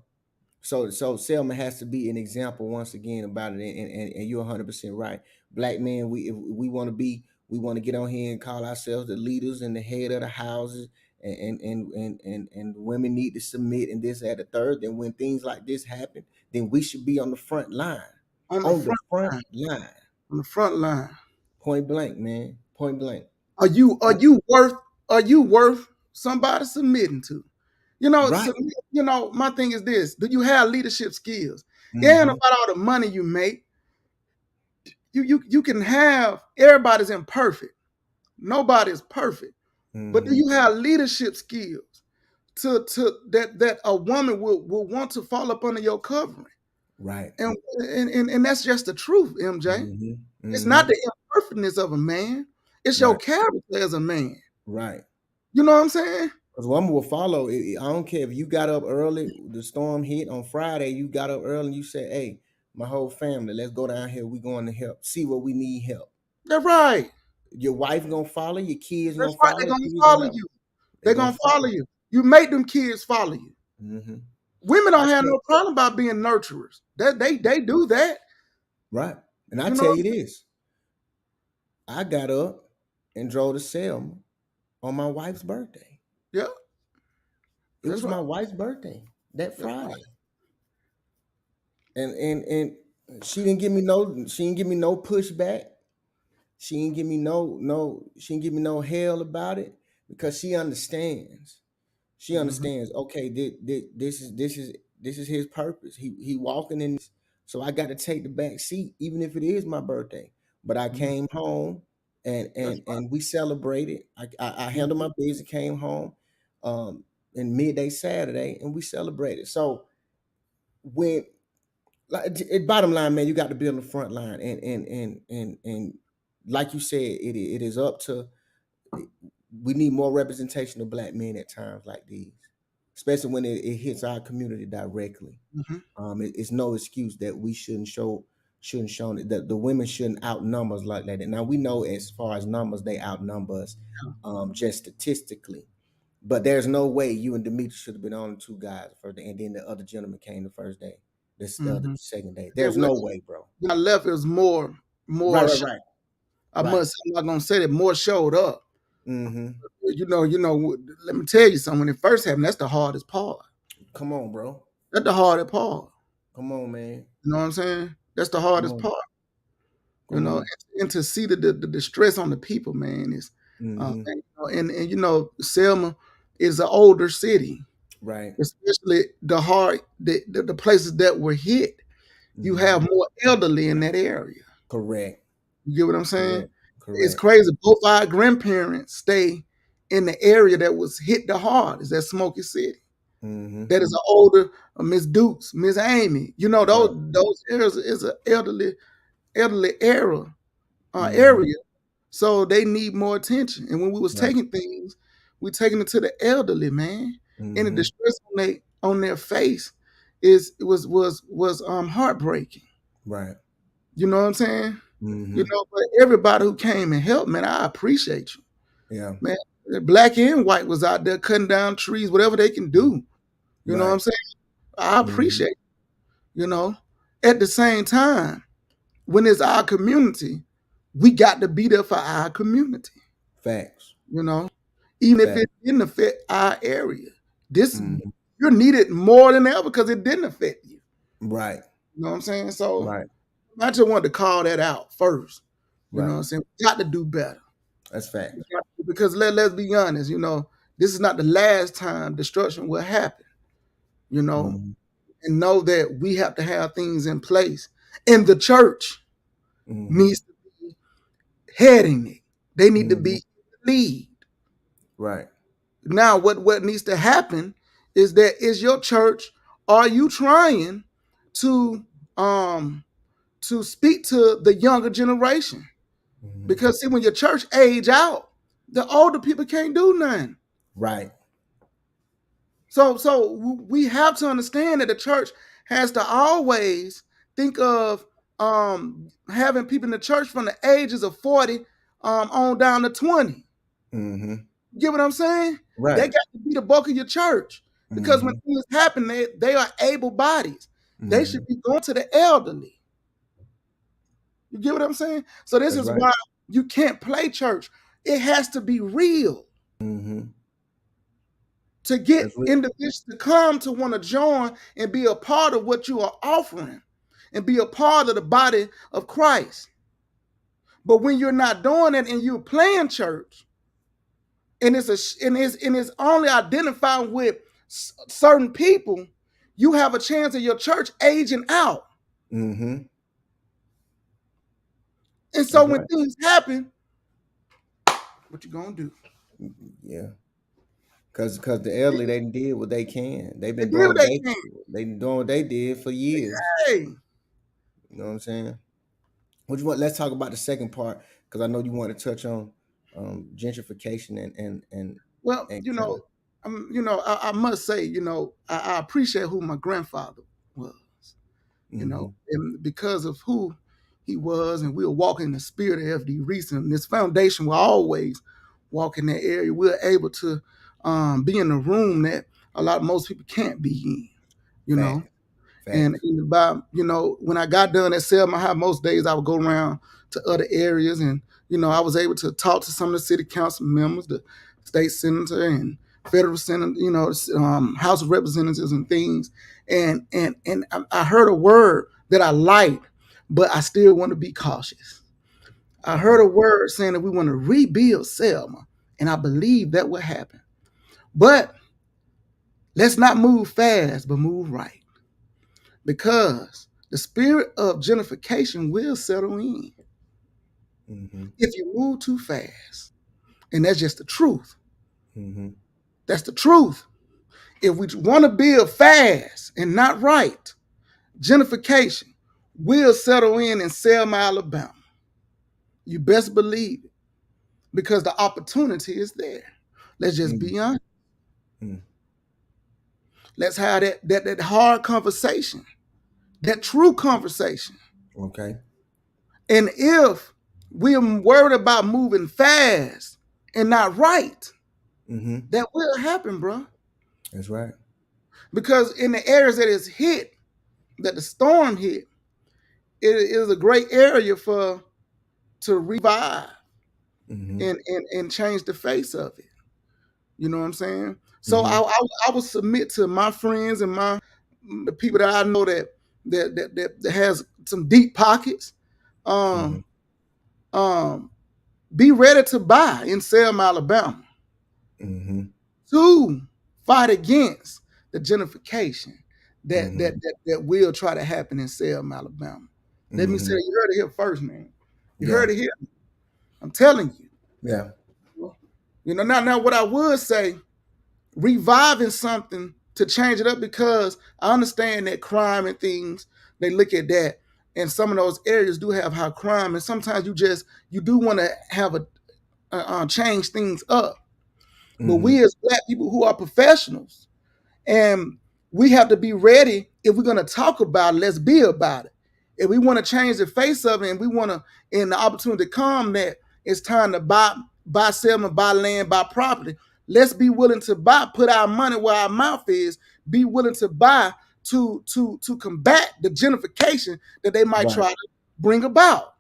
so Selma has to be an example once again about it, and you're 100% right. Black men, if we want to we want to get on here and call ourselves the leaders and the head of the houses, and women need to submit and this, that, the third. Then when things like this happen, then we should be on the front line, On the on the front front line. line, On the front line. point blank, man, point blank. Are you worth somebody submitting to? Right. My thing is this: do you have leadership skills? It ain't Mm-hmm. about all the money you make. You can have, everybody's imperfect. Nobody's perfect. But do Mm-hmm. you have leadership skills that a woman will want to fall up under your covering? Right. And that's just the truth, MJ. Mm-hmm. It's not Mm-hmm. the imperfectness of a man, it's your Right. character as a man. Right. You know what I'm saying? Because woman will follow. I don't care if you got up early, the storm hit on Friday, you got up early and you said, hey, my whole family, let's go down here. We going to help, see what we need help. That's right. Your wife gonna follow, your kids That's gonna right. They're follow, gonna kids gonna follow help. you. They They're gonna gonna follow follow. you. You make them kids follow you. Mm-hmm. Women I don't have tell no problem about being nurturers. They do that. right. And I You tell know? you this, I got up and drove to Selma on my wife's birthday. Yeah, It that's was right. my wife's birthday that That's right. Friday. And she didn't give me no pushback. She didn't give me no hell about it, because she understands. She Mm-hmm. understands. Okay, this is his purpose. He walking in this, so I got to take the back seat, even if it is my birthday. But I Mm-hmm. came home and That's and and we celebrated. I right. handled my business, came home, um, in midday Saturday, and we celebrated. So when, like, bottom line, man, you got to be on the front line, and like you said, it is up to, we need more representation of black men at times like these, especially when it hits our community directly. Mm-hmm. It's no excuse that we shouldn't show it, that the women shouldn't outnumber us like that. And now we know, as far as numbers, they outnumber us, just statistically. But there's no way you and Demetrius should have been on two guys the first day, and then the other gentleman came the first day, the other Mm-hmm. second day. Yeah, There's no way, bro. my left is more Right, more. right, right, I right. must. I'm not gonna say that more showed up. Mm-hmm. Let me tell you something. When it first happened, that's the hardest part. Come on, bro. That's the hardest part. Come on, man. You know what I'm saying? That's the Come hardest on. part. Come on. And to see the stress on the people, man, is, Mm-hmm. and Selma is an older city, Right. especially the places that were hit. You Mm-hmm. have more elderly in that area. Correct. You get what I'm saying? Correct. It's Correct. crazy. Both our grandparents stay in the area that was hit the hardest, that Smoky City. Mm-hmm. That is an older Miss Dukes, Miss Amy. Right. Those areas is an elderly Mm-hmm. area, so they need more attention. And when we was Right. taking things, We taking it to the elderly, man. And the Mm-hmm. distress on their face was heartbreaking. Right. You know what I'm saying? Mm-hmm. But everybody who came and helped, man, I appreciate you, Yeah. man. Black and white was out there cutting down trees, whatever they can do. You know what Right. I'm saying? I Mm-hmm. appreciate, you know. At the same time, when it's our community, we got to be there for our community. Facts. You know, even if Facts. it didn't affect our area, this Mm-hmm. you're needed more than ever because it didn't affect you. Right. You know what I'm saying? So Right. I just wanted to call that out first. You know Right. what I'm saying? We got to do better. That's facts. Because let's be honest, this is not the last time destruction will happen, you know, Mm-hmm. and know that we have to have things in place. And the church Mm-hmm. needs to be heading it. They need to Mm-hmm. be lead. Right. Now, what needs to happen is that is your church, are you trying to speak to the younger generation? Mm-hmm. Because see, when your church age out, the older people can't do nothing. Right. So we have to understand that the church has to always think of having people in the church from the ages of 40 on down to 20. Mm-hmm. You get what I'm saying? They Right. got to be the bulk of your church because when Mm-hmm. things happen, they are able bodies. They Mm-hmm. should be going to the elderly. You get what I'm saying? So this That's is right. why you can't play church. It has to be real. Mm-hmm. To get That's real. individuals to come to want to join and be a part of what you are offering and be a part of the body of Christ. But when you're not doing it and you're playing church and it's only identifying with certain people, you have a chance of your church aging out. Mm-hmm. And so That's when right. things happen, what you gonna do? Yeah. Cause the elderly they did what they can. They've They been do doing what what they they can. been doing what they did for years. Hey, You know what I'm saying? What you want? Let's talk about the second part because I know you want to touch on gentrification well, and kind of. I must say, I appreciate who my grandfather was. Mm-hmm. And because of who he was, and we were walking in the spirit of FD Reese, and this foundation will always walk in that area. We're able to be in a room that most people can't be in, you know. Facts. And Facts. by when I got done at Selma High, most days I would go around to other areas, and I was able to talk to some of the city council members, the state senator, and federal senator, House of Representatives and things. And I heard a word that I liked, but I still want to be cautious. I heard Okay. a word saying that we want to rebuild Selma, and I believe that will happen. But let's not move fast, but move right, because the spirit of gentrification will settle in Mm-hmm. if you move too fast. And that's just the truth. Mm-hmm. That's the truth. If we want to build fast and not right, gentrification will settle in Selma, Alabama. You best believe it because the opportunity is there. Let's just be honest. Mm-hmm. Let's have that hard conversation, that true conversation. Okay. And if we're worried about moving fast and not right, Mm-hmm. that will happen, bro. That's right. Because in the areas that is hit, that the storm hit, it is a great area to revive Mm-hmm. and change the face of it. You know what I'm saying? So Mm-hmm. I would submit to my friends and the people that I know that has some deep pockets. Mm-hmm. Um, um, be ready to buy in Selma, Alabama, Mm-hmm. to fight against the gentrification that Mm-hmm. that that, that will try to happen in Selma, Alabama. Let me say, Mm-hmm. you heard it here first, man. You Yeah. heard it here. I'm telling you. Yeah. Now what I would say, reviving something to change it up, because I understand that crime and things, they look at that, and some of those areas do have high crime, and sometimes you do want to have a change things up. But Mm-hmm. we as black people who are professionals, and we have to be ready. If we're going to talk about it, let's be about it. If we want to change the face of it, and we want to, in the opportunity to come that it's time to buy, sell, and buy land, buy property, let's be willing to buy, put our money where our mouth is, be willing to buy to combat the gentrification that they might Right. try to bring about.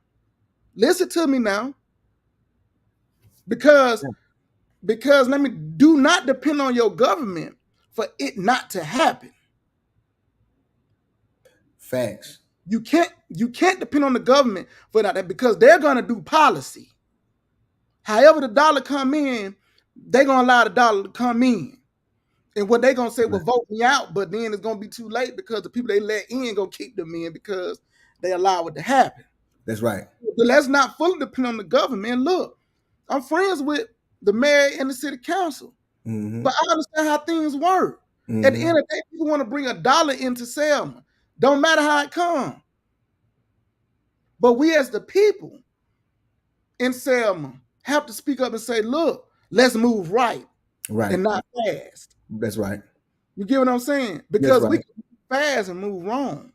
Listen to me now, because let me, do not depend on your government for it not to happen. Facts. You can't depend on the government for that, because they're gonna do policy. However the dollar come in, they're gonna allow the dollar to come in. And what they gonna say, well, Right. vote me out, but then it's gonna be too late, because the people they let in gonna keep them in because they allow it to happen. That's right. But let's not fully depend on the government. Look, I'm friends with the mayor and the city council, Mm-hmm. but I understand how things work. At the Mm-hmm. end of the day, people want to bring a dollar into Selma. Don't matter how it comes. But we as the people in Selma have to speak up and say, look, let's move right Right. and not fast. That's right. You get what I'm saying? That's Because we right. can move fast and move wrong.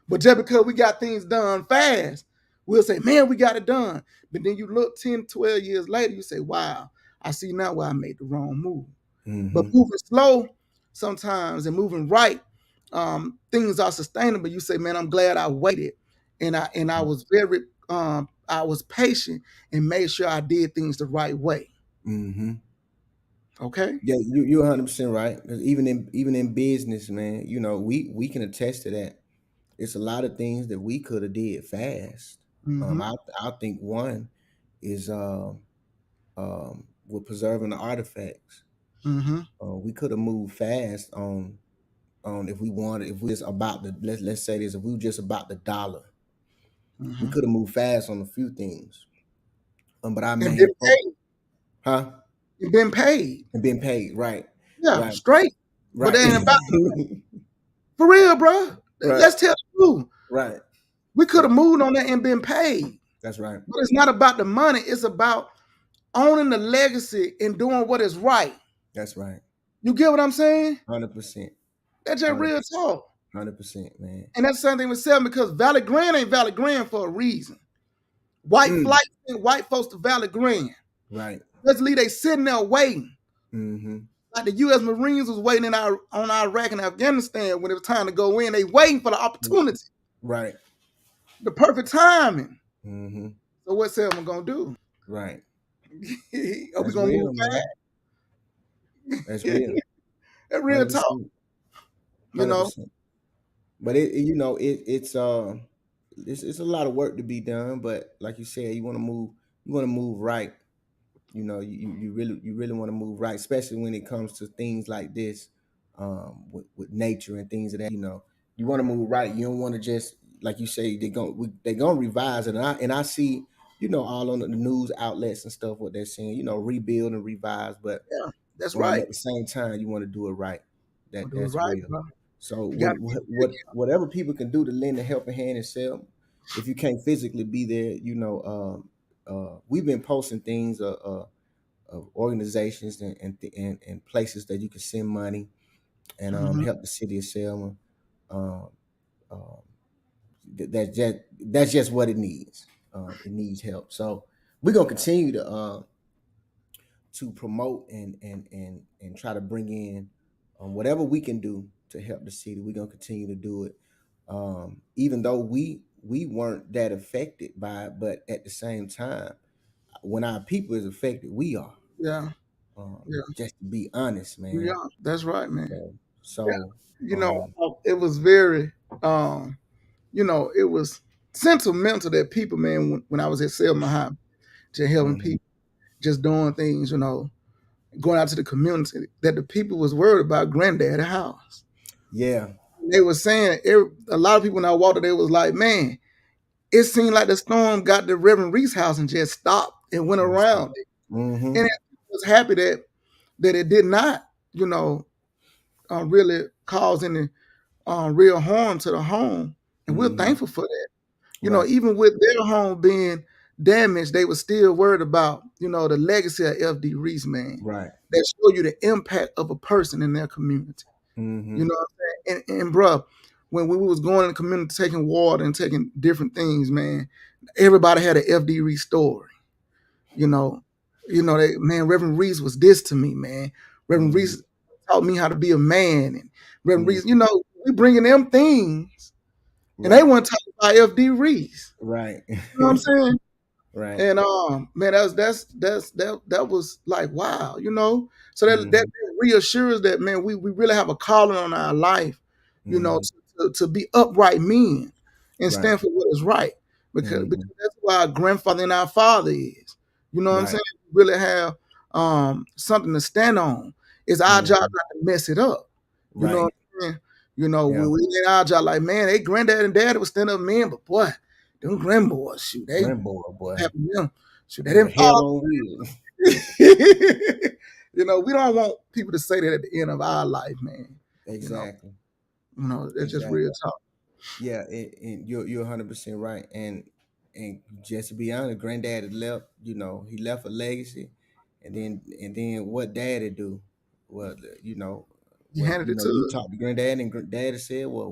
But just because we got things done fast, we'll say, man, we got it done. But then you look 10, 12 years later, you say, wow, I see now why I made the wrong move. But Mm-hmm. moving slow sometimes and moving right, things are sustainable. You say, man, I'm glad I waited. And I was very I was patient and made sure I did things the right way. Mm-hmm. Okay? Yeah, you're 100% right. Because even in business, man, we can attest to that. It's a lot of things that we could have did fast. Mm-hmm. I think one is with preserving the artifacts. Mm-hmm. We could have moved fast on if we wanted, if we just about the let's say this, if we were just about the dollar, we Mm-hmm. could have moved fast on a few things. But our And main been focus, paid. huh? And been paid. And being paid, right, Yeah, right, straight. But right, they ain't about for real, bro. right, Let's tell the truth. right, We could right. have moved on that and been paid. That's right. But it's not about the money. It's about owning the legacy and doing what is right. That's right. You get what I'm saying? 100%. That's just real talk. 100%, man. And that's the same thing with Selma, because Valley Green ain't Valley Green for a reason. White Mm, flight sent white folks to Valley Green. right. Let's leave they sitting there waiting. Mm-hmm. Like the U.S. Marines was waiting on Iraq and Afghanistan when it was time to go in. They waiting for the opportunity, Right. the perfect timing. Mm-hmm. So what's Selma gonna do? Right. Are we That's gonna move real, man. That's fast? real. That real talk, 100%. you know. 100%. But it's a lot of work to be done. But like you said, you want to move right. You really want to move right, especially when it comes to things like this, with nature and things of that. You want to move right. You don't want to just, like you say, they're gonna revise it, and I see, all on the news outlets and stuff what they're saying, rebuild and revise, but Yeah, that's right. at the same time you want to do it right. We'll do it That's right, real. bro. So You got whatever people can do to lend a helping hand and sell, if you can't physically be there, we've been posting things of organizations and places that you can send money and to. help the city of Selma. Um, um, that's just what it needs. It needs help. So we're gonna continue to promote and try to bring in whatever we can do to help the city. We're gonna continue to do it, even though we weren't that affected by it, but at the same time, when our people is affected, we are. Yeah, yeah, Just to be honest, man. yeah. That's right, man. So, so You know, it was very, um, it was sentimental that people, man, when I was at Selma High, just helping mhm. people, just doing things, going out to the community, that the people was worried about Granddaddy house. Yeah, They were saying, a lot of people when I walked there was like, man, it seemed like the storm got the Reverend Reese house and just stopped and went around it. mm-hmm. And I was happy that it did not, really cause any real harm to the home. And we're Mm-hmm. thankful for that. Right, Even with their home being damaged, they were still worried about, the legacy of FD Reese, man. right, That show you the impact of a person in their community. Mm-hmm. You know what I'm saying? And bruh, when we was going in the community taking water and taking different things, man, everybody had an FD Reese story. You know, man, Reverend Reese was this to me, man. Reverend Reese taught me how to be a man. And Reverend Reese, we bringing them things, and they weren't talking about FD Reese. Right. You know what I'm saying? Right. And man, that was like wow, So that reassures that, man, we really have a calling on our life, to be upright men and stand for what is right, because that's who our grandfather and our father is. You know what I'm saying? We really have something to stand on. It's our job not to mess it up. You know what I'm saying? We in our job, like, man, they granddad and dad would stand up men, but boy, them grandboys, shoot, they boy. having them. Shoot, they They were didn't hell fall. on wheels. We don't want people to say that at the end of our life, man. Exactly. That's just real talk. Yeah, and you're 100% right. And just to be honest, granddaddy left, he left a legacy, and then what daddy do? Well, He handed it to you us. talked to granddad, and daddy said, well,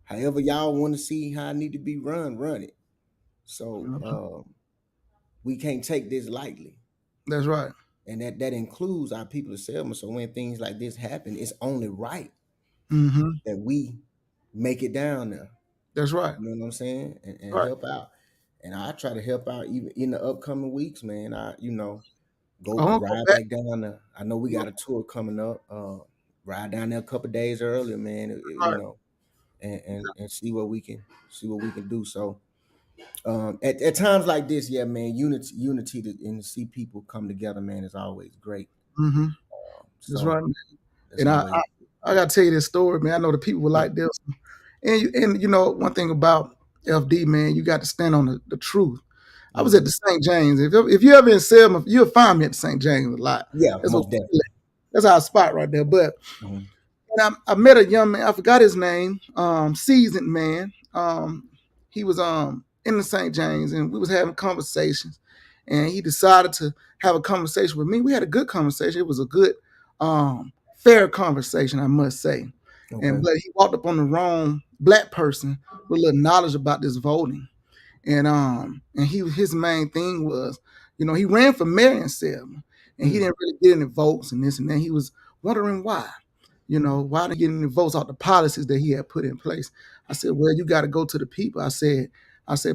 however y'all want to see how I need to be run it. So we can't take this lightly. That's right. And that includes our people of Selma. So when things like this happen, it's only right that we make it down there. That's right. You know what I'm saying? And Right. help out. And I try to help out even in the upcoming weeks, man. Go ride back down there. I know we got a tour coming up. Ride down there a couple days earlier, man. And see what we can do. So at times like this, yeah, man, unity and to see people come together, man, is always great. That's right. And I gotta tell you this story, man. I know the people would like this. And one thing about FD, man, you got to stand on the truth. I was at the St. James. If you ever in Selma, you'll find me at the St. James a lot. Yeah, that's our spot right there. But and I met a young man, I forgot his name, seasoned man. He was in the St. James, and we was having conversations, and he decided to have a conversation with me. We had a good conversation. It was a good, fair conversation, I must say. Okay. But he walked up on the wrong black person with a little knowledge about this voting. And his main thing was, he ran for mayor in Selma, and he didn't really get any votes and this and that. He was wondering why. Why didn't he get any votes out the policies that he had put in place? I said, well, you got to go to the people. I said,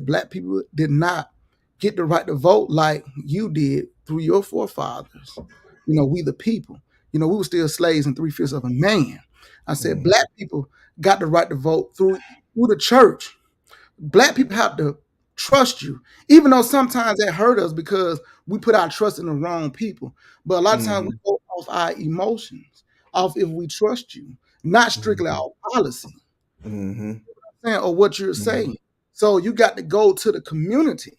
black people did not get the right to vote like you did through your forefathers. We the people. We were still slaves and 3/5 of a man. I said, black people got the right to vote through the church. Black people have to trust you, even though sometimes that hurt us because we put our trust in the wrong people. But a lot of times we go off our emotions, off if we trust you, not strictly our policy, or what you're saying. So you got to go to the community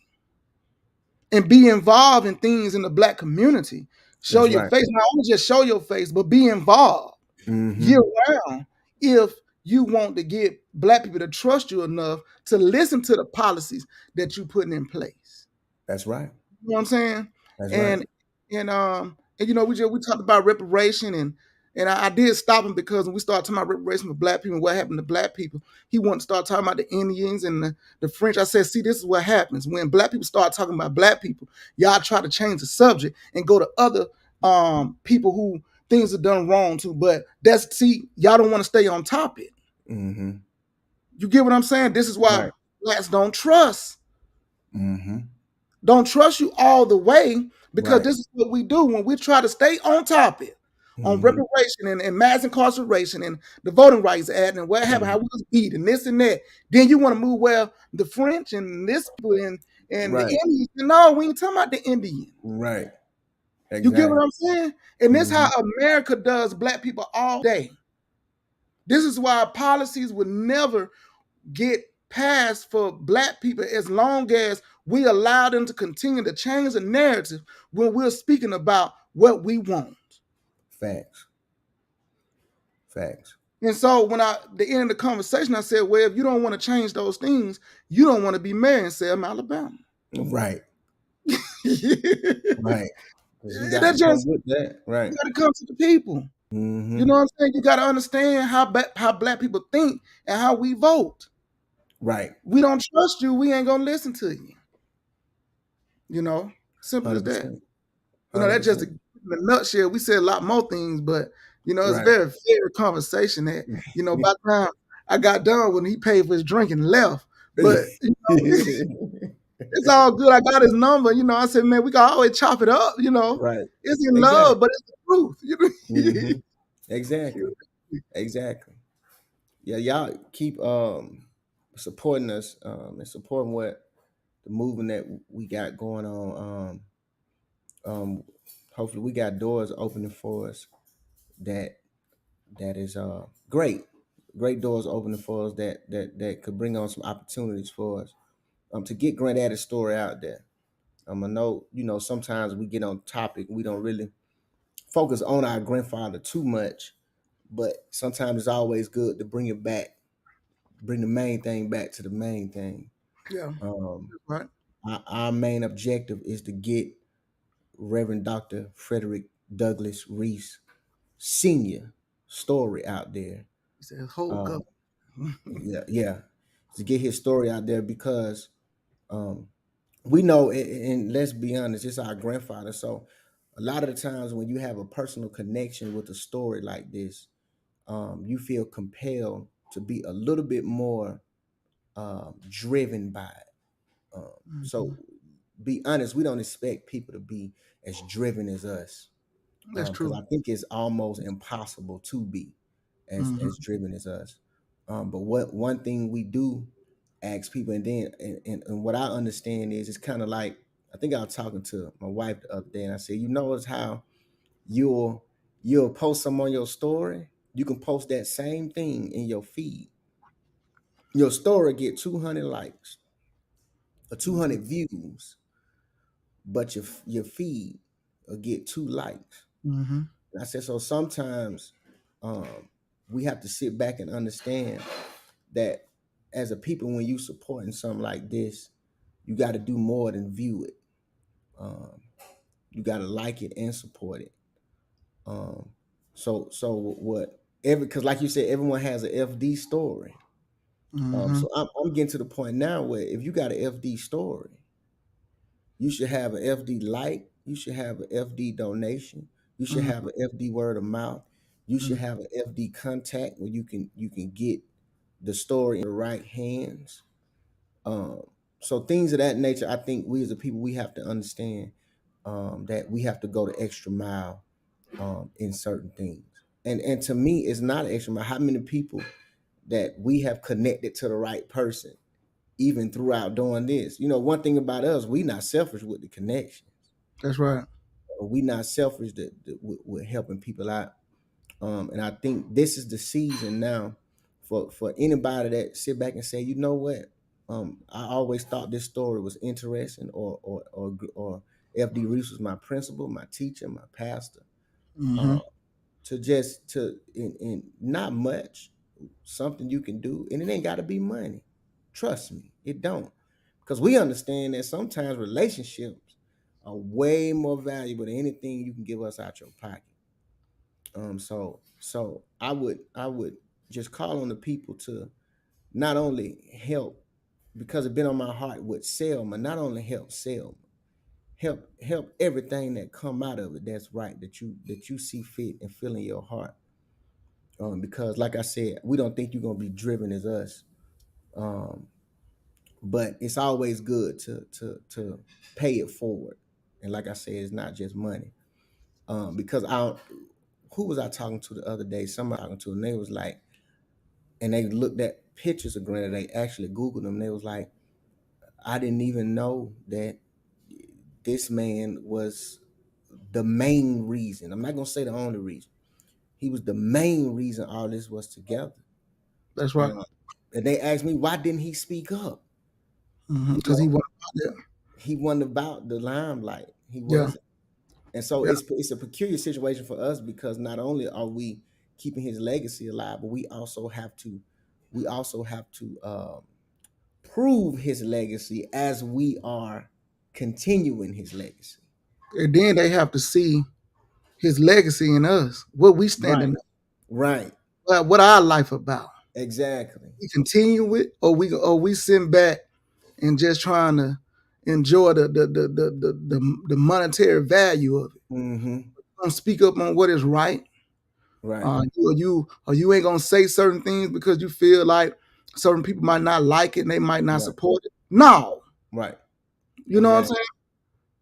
and be involved in things in the black community. Show your face, not only just show your face, but be involved year round if you want to get black people to trust you enough to listen to the policies that you're putting in place. That's right. You know what I'm saying? That's right. And we talked about reparation, and I did stop him because when we started talking about reparation for black people and what happened to black people, he wanted to start talking about the Indians and the French. I said, see, this is what happens when black people start talking about black people. Y'all try to change the subject and go to other people who things are done wrong to, but y'all don't want to stay on topic. You get what I'm saying? This is why blacks don't trust. Don't trust you all the way, because this is what we do when we try to stay on topic on reparation and mass incarceration and the Voting Rights Act and what happened, how we was beat and this and that. Then you want to move the French and this people and the Indians. No, we ain't talking about the Indians. Right. Exactly. You get what I'm saying? And this is how America does black people all day. This is why policies would never get passed for black people as long as we allow them to continue to change the narrative when we're speaking about what we want. Facts. And so when the end of the conversation, I said, well, if you don't want to change those things, you don't want to be mayor in Selma, Alabama. Right. Right. 'Cause you got That to come just with that, you right? got to come to the people. You Mm-hmm. know what I'm saying? You got to understand how black people think and how we vote. Right. We don't trust you. We ain't gonna listen to you. You know, simple as that. 100%. That's just 100%. in a nutshell. We said a lot more things, but it's a Right. very fair conversation that, by the time I got done when he paid for his drink and left. But it's all good. I got his number. I said, man, we can always chop it up. Right. It's in Exactly. love, but it's the truth. Mm-hmm. Exactly. Exactly. Yeah, y'all keep supporting us and supporting what the movement that we got going on. Hopefully we got doors opening for us that is great. Great doors opening for us that could bring on some opportunities for us. To get Granddaddy's story out there. I know, sometimes we get on topic, we don't really focus on our grandfather too much, but sometimes it's always good to bring it back, bring the main thing back to the main thing. Yeah, Um, right. our main objective is to get Reverend Dr. Frederick Douglass Reese Sr. story out there. He said, "Hold up." Um, yeah, yeah, to get his story out there because um, we know, and let's be honest, it's our grandfather. So a lot of the times when you have a personal connection with a story like this, you feel compelled to be a little bit more driven by it. So Mhm. be honest, we don't expect people to be as driven as us That's because true. I think it's almost impossible to be as Hmm. driven as us. But what one thing we do ask people, and then and what I understand is it's kind of like I think I was talking to my wife the other day, and I said, notice how you'll post some on your story, you can post that same thing in your feed. Your story get 200 likes or 200 views, but your feed will get 2 likes. Hmm. And I said, so sometimes um, we have to sit back and understand that as a people, when you supporting something like this, you got to do more than view it. Um, you got to like it and support it. Um, so what? Because like you said, everyone has an FD story. Hmm. So I'm getting to the point now where if you got an FD story, you should have an FD like, you should have an FD donation, you should have Hmm. an FD word of mouth, you should Hmm. have an FD contact where you can get the story in the right hands. Um, so things of that nature, I think we as a people we have to understand that we have to go the extra mile in certain things. And to me, it's not an extra mile. How many people that we have connected to the right person even throughout doing this? One thing about us, we not selfish with the connection. That's right. We not selfish with helping people out. And I think this is the season now for anybody that sit back and say, what, I always thought this story was interesting, or FD Reese was my principal, my teacher, my pastor. Hmm. Uh, to just to in not much, something you can do, and it ain't got to be money. Trust me, it don't, because we understand that sometimes relationships are way more valuable than anything you can give us out your pocket. So I would just call on the people to not only help, because it's been on my heart with Selma, not only help Selma, help everything that come out of it that's right, that you see fit and feel in your heart. Because like I said, we don't think you're gonna be driven as us. Um, but it's always good to pay it forward. And like I said, it's not just money. Because who was I talking to the other day? Somebody talking to, and they was like, and they looked at pictures of Granted. They actually Googled them. They was like, I didn't even know that this man was the main reason. I'm not gonna say the only reason. He was the main reason all this was together. That's right. Uh, and they asked me, why didn't he speak up? You Because he know, was out there. he wasn't about the limelight. He Yeah. wasn't. And so Yeah. it's a peculiar situation for us because not only are we keeping his legacy alive, but we also have to prove his legacy as we are continuing his legacy. And then they have to see his legacy in us, what we standing, Right. Right. what our life about. Exactly. We continue it, or we sit back and just trying to enjoy the monetary value of it. Mm-hmm. Don't speak up on what is right. Right. You ain't gonna say certain things because you feel like certain people might not like it and they might not Right. support it. No, Right. you know what I'm Exactly.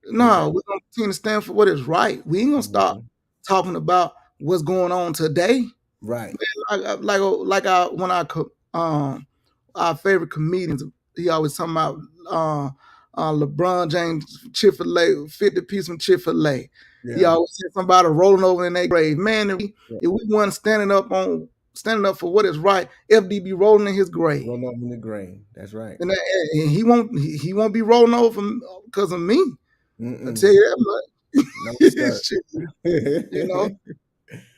saying? No, Exactly. we're gonna continue to stand for what is right. We ain't gonna stop Mm-hmm. talking about what's going on today. Right. When our favorite comedians, he always talking about LeBron James Chick-fil-A, 50 piece from Chick-fil-A. He Yeah. always said somebody rolling over in their grave. Man, Yeah. if we weren't standing up for what is right, FD be rolling in his grave. Run up in the grain. That's right. And he won't be rolling over because of me. I tell Mm-mm. you that much. No, sir. Shit, you know,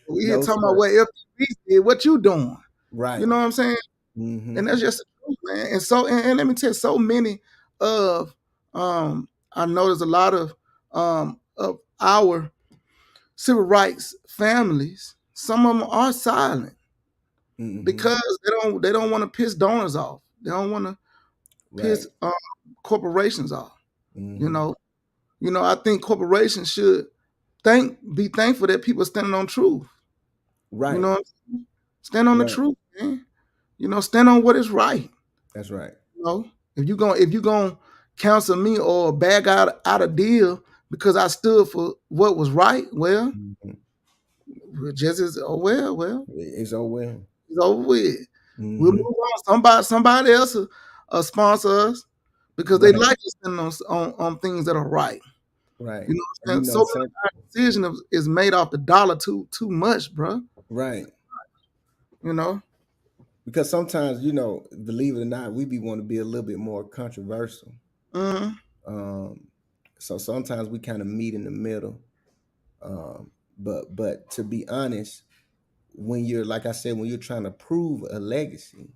we here No, talking about sir. what FD did, what you doing. You Right. know what I'm saying? Mm-hmm. And that's just the truth, man. And so, and let me tell you, so many of I know there's a lot of our civil rights families. Some of them are silent Mm-hmm. because they don't want to piss donors off. They don't want to Right. piss corporations off. You Mm-hmm. know, I think corporations should be thankful that people are standing on truth. You Right. know, stand on the Right. truth, man. Stand on what is right. That's right. You know, if you gonna counsel me or bag out a deal because I stood for what was right, well, Mm-hmm. just as well, It's over with. it's over with. We'll move Mm-hmm. on. Somebody else will sponsor us because they Right. like to stand on things that are right. Right. You know what And I'm saying? So some many decision is made off the dollar too much, bro. right. You know. Because sometimes, believe it or not, we be want to be a little bit more controversial. Hmm. Um, so sometimes we kind of meet in the middle. But to be honest, when you're like I said, when you're trying to prove a legacy,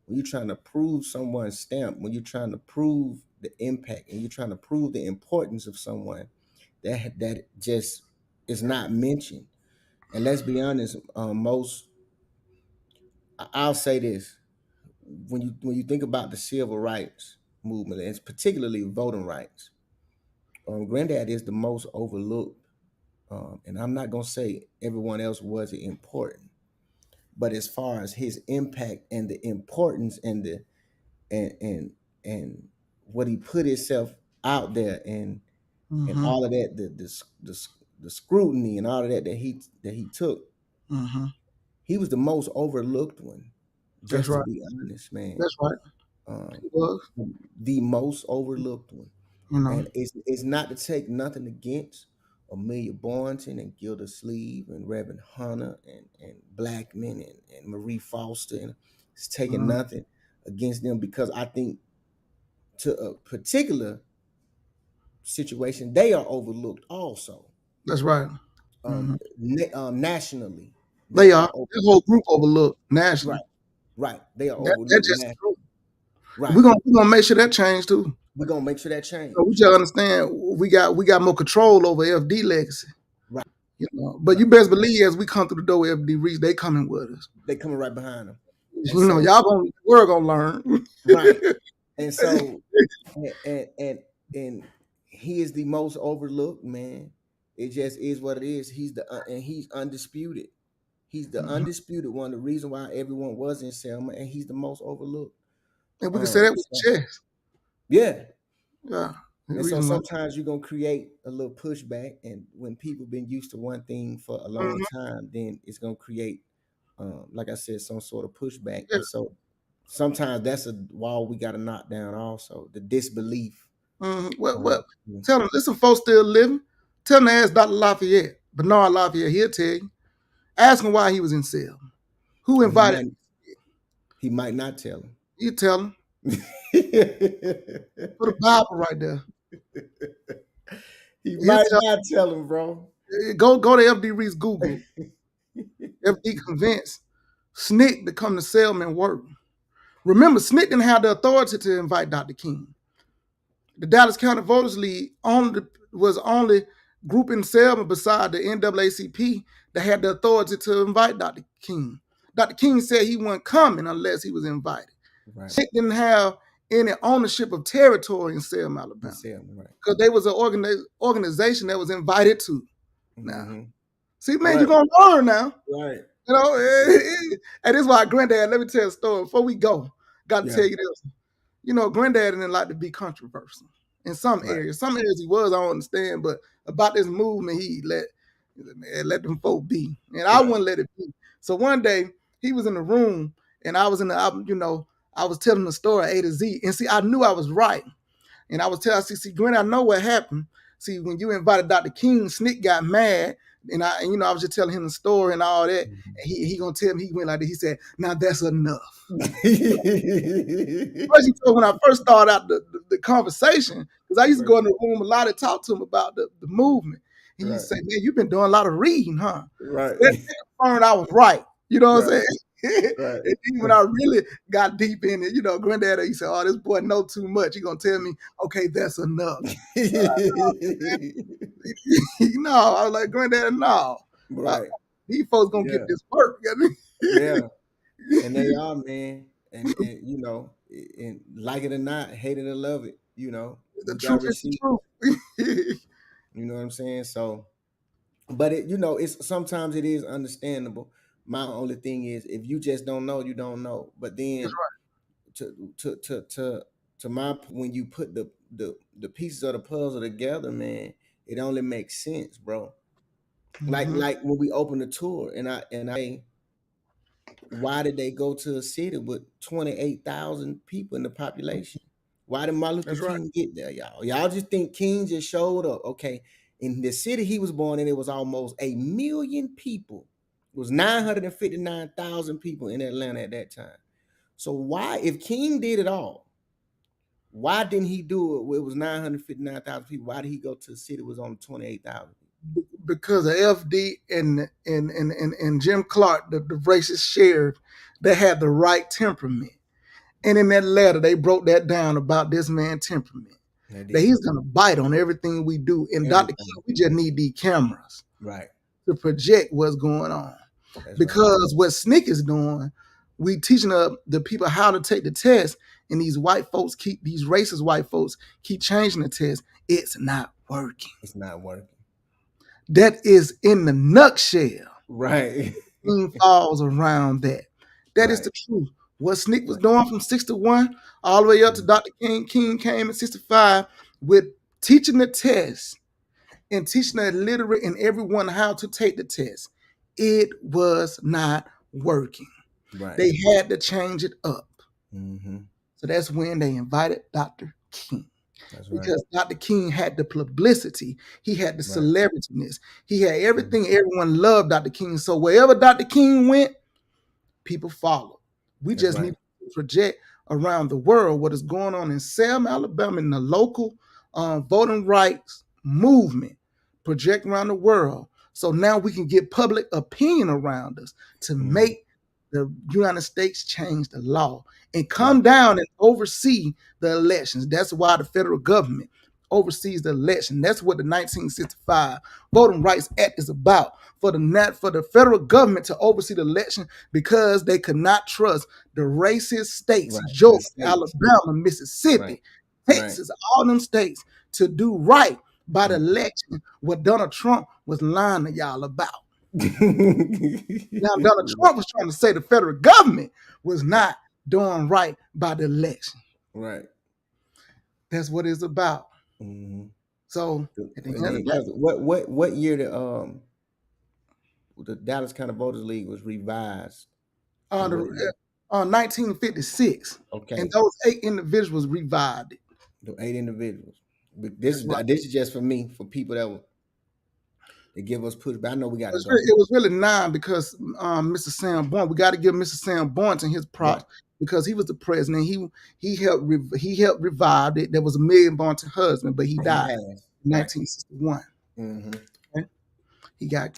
when you're trying to prove someone's stamp, when you're trying to prove the impact, and you're trying to prove the importance of someone, that just is not mentioned. And let's be honest, I'll say this: when you think about the civil rights movement, and it's particularly voting rights, Granddad is the most overlooked. And I'm not gonna say everyone else wasn't important, but as far as his impact and the importance and what he put himself out there and Hmm. all of that, the scrutiny and all of that that he took, Hmm. he was the most overlooked one. That's Just to right. be honest, man, That's right. um, It was. the most overlooked one. You know. And it's not to take nothing against Amelia Boynton and Gilda Sleeve and Reverend Hunter and Blackman and Marie Foster, and it's taking Mhm. nothing against them, because I think to a particular situation they are overlooked also. That's right. Hmm. Nationally they They are are. This whole group overlooked right, nationally. right, they are That's overlooked just the nationally. truth. Right. We're gonna make sure that change too. We're gonna make sure that So we change. just understand we got more control over FD legacy. Right, But you right. best believe as we come through the door with FD Reach, they coming with us. They coming right behind them. And so We're gonna learn. right. And so and he is the most overlooked, man. It just is what it is. And he's undisputed. He's the Mhm. undisputed one. The reason why everyone was in Selma, and he's the most overlooked. And we can say that with So chess. yeah. Yeah. The And so reason why. sometimes you're gonna create a little pushback, and when people been used to one thing for a long Mhm. time, then it's gonna create, like I said, some sort of pushback. Yeah. And so sometimes that's a wall we got to knock down. Also, the disbelief. Mhm. Well, Um, tell them. Listen, folks still living. Tell them to ask Dr. Lafayette, Bernard Lafayette. He'll tell you. Ask him why he was in cell. Who or invited? he might not tell You tell him. him. Put a Bible right there. He He'll might tell. not tell him, bro. Go to FD Reese Google. FD convinced Snick to come to Selman work. Remember, Snick didn't have the authority to invite Dr. King. The Dallas County Voters League was only group in Selma beside the NAACP that had the authority to invite Dr. King. Dr. King said he wasn't coming unless he was invited. Right. They didn't have any ownership of territory in Selma, Alabama, Right. because they was an organization that was invited to. Now, Mhm. see, man, Right. you're gonna learn now. Right. You know, and this is why Granddad, let me tell a story before we go. Got to Yeah. tell you this. You know, Granddad didn't like to be controversial in some Right. areas. Some areas he was, I don't understand, but about this movement, he let them folk be. And I Right. wouldn't let it be. So one day he was in the room and I was in the, you know, I was telling the story A to Z. And see, I knew I was right. And I was telling, see, Granny, I know what happened. See, when you invited Dr. King, Snick got mad. And you know, I was just telling him the story and all that. And he gonna tell me, he went like this. He said, now that's enough. First, he told when I first started out the conversation, because I used to go in the room a lot and talk to him about the movement. He used to say, man, you've been doing a lot of reading, huh? Right. That confirmed I was right. You know what I'm saying? Right. And then when I really got deep in it, you know, Granddad, he said, oh, this boy know too much. He gonna tell me, okay, that's enough. No, I was like, Granddad, no. Right. These folks gonna get this work. Yeah. And they are, man. And you know, and like it or not, hate it or love it, you know, The we got truth is the receipts. truth. You know what I'm saying? So, but it, you know, it's sometimes it is understandable. My only thing is, if you just don't know, you don't know. But then, to my when you put the pieces of the puzzle together, man, it only makes sense, bro. Like when we open the tour, and I why did they go to a city with 28,000 people in the population? Why did Martin Luther That's right. King get there, y'all? Y'all just think King just showed up. Okay. In the city he was born in, it was almost 1,000,000 people. It was 959,000 people in Atlanta at that time. So why, if King did it all, why didn't he do it where it was 959,000 people? Why did he go to a city that was only 28,000? Because of FD and Jim Clark, the racist sheriff, that had the right temperament. And in that letter, they broke that down about this man's temperament. That he's gonna bite on everything we do. And Dr. King, we just need these cameras, right, to project what's going on. That's because what Snick is doing, we teaching the people how to take the test, and these white folks these racist white folks keep changing the test. It's not working. It's not working. That is in the nutshell. Right. Falls around that. That is the truth. What Snick was doing from 61 all the way up to Dr. King. King came in 65 with teaching the test and teaching the illiterate and everyone how to take the test. It was not working. Right. They had to change it up. Mm-hmm. So that's when they invited Dr. King. That's right. Because Dr. King had the publicity, he had the celebrityness, he had everything. Everyone loved Dr. King. So wherever Dr. King went, people followed. We just need to project around the world what is going on in Selma, Alabama, in the local voting rights movement. Project around the world. So now we can get public opinion around us to make the United States change the law and come down and oversee the elections. That's why the federal government oversees the election. That's what the 1965 Voting Rights Act is about. For the federal government to oversee the election, because they could not trust the racist states, Georgia, Alabama, Mississippi, Texas, all them states, to do right by the election what Donald Trump was lying to y'all about. Now, Donald Trump was trying to say the federal government was not doing right by the election. Right. That's what it's about. Mm-hmm. So, what year the Dallas County Voters League was revised? 1956. Okay. And those 8 individuals revived it. The 8 individuals. But this is just for me, for people that give us pushback. I know we got to go. It was really 9 because Mr. Sam Boynton, we got to give Mr. Sam Boynton his props because he was the president. He helped revive it. There was Amelia Boynton's husband, but he died in 1961. Mm-hmm. Okay?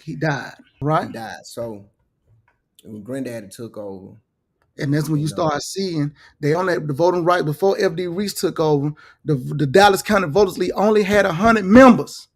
He died, right? He died. So when Granddaddy took over. And that's when you start seeing they only had the voting right before F.D. Reese took over. The Dallas County Voters League only had 100 members.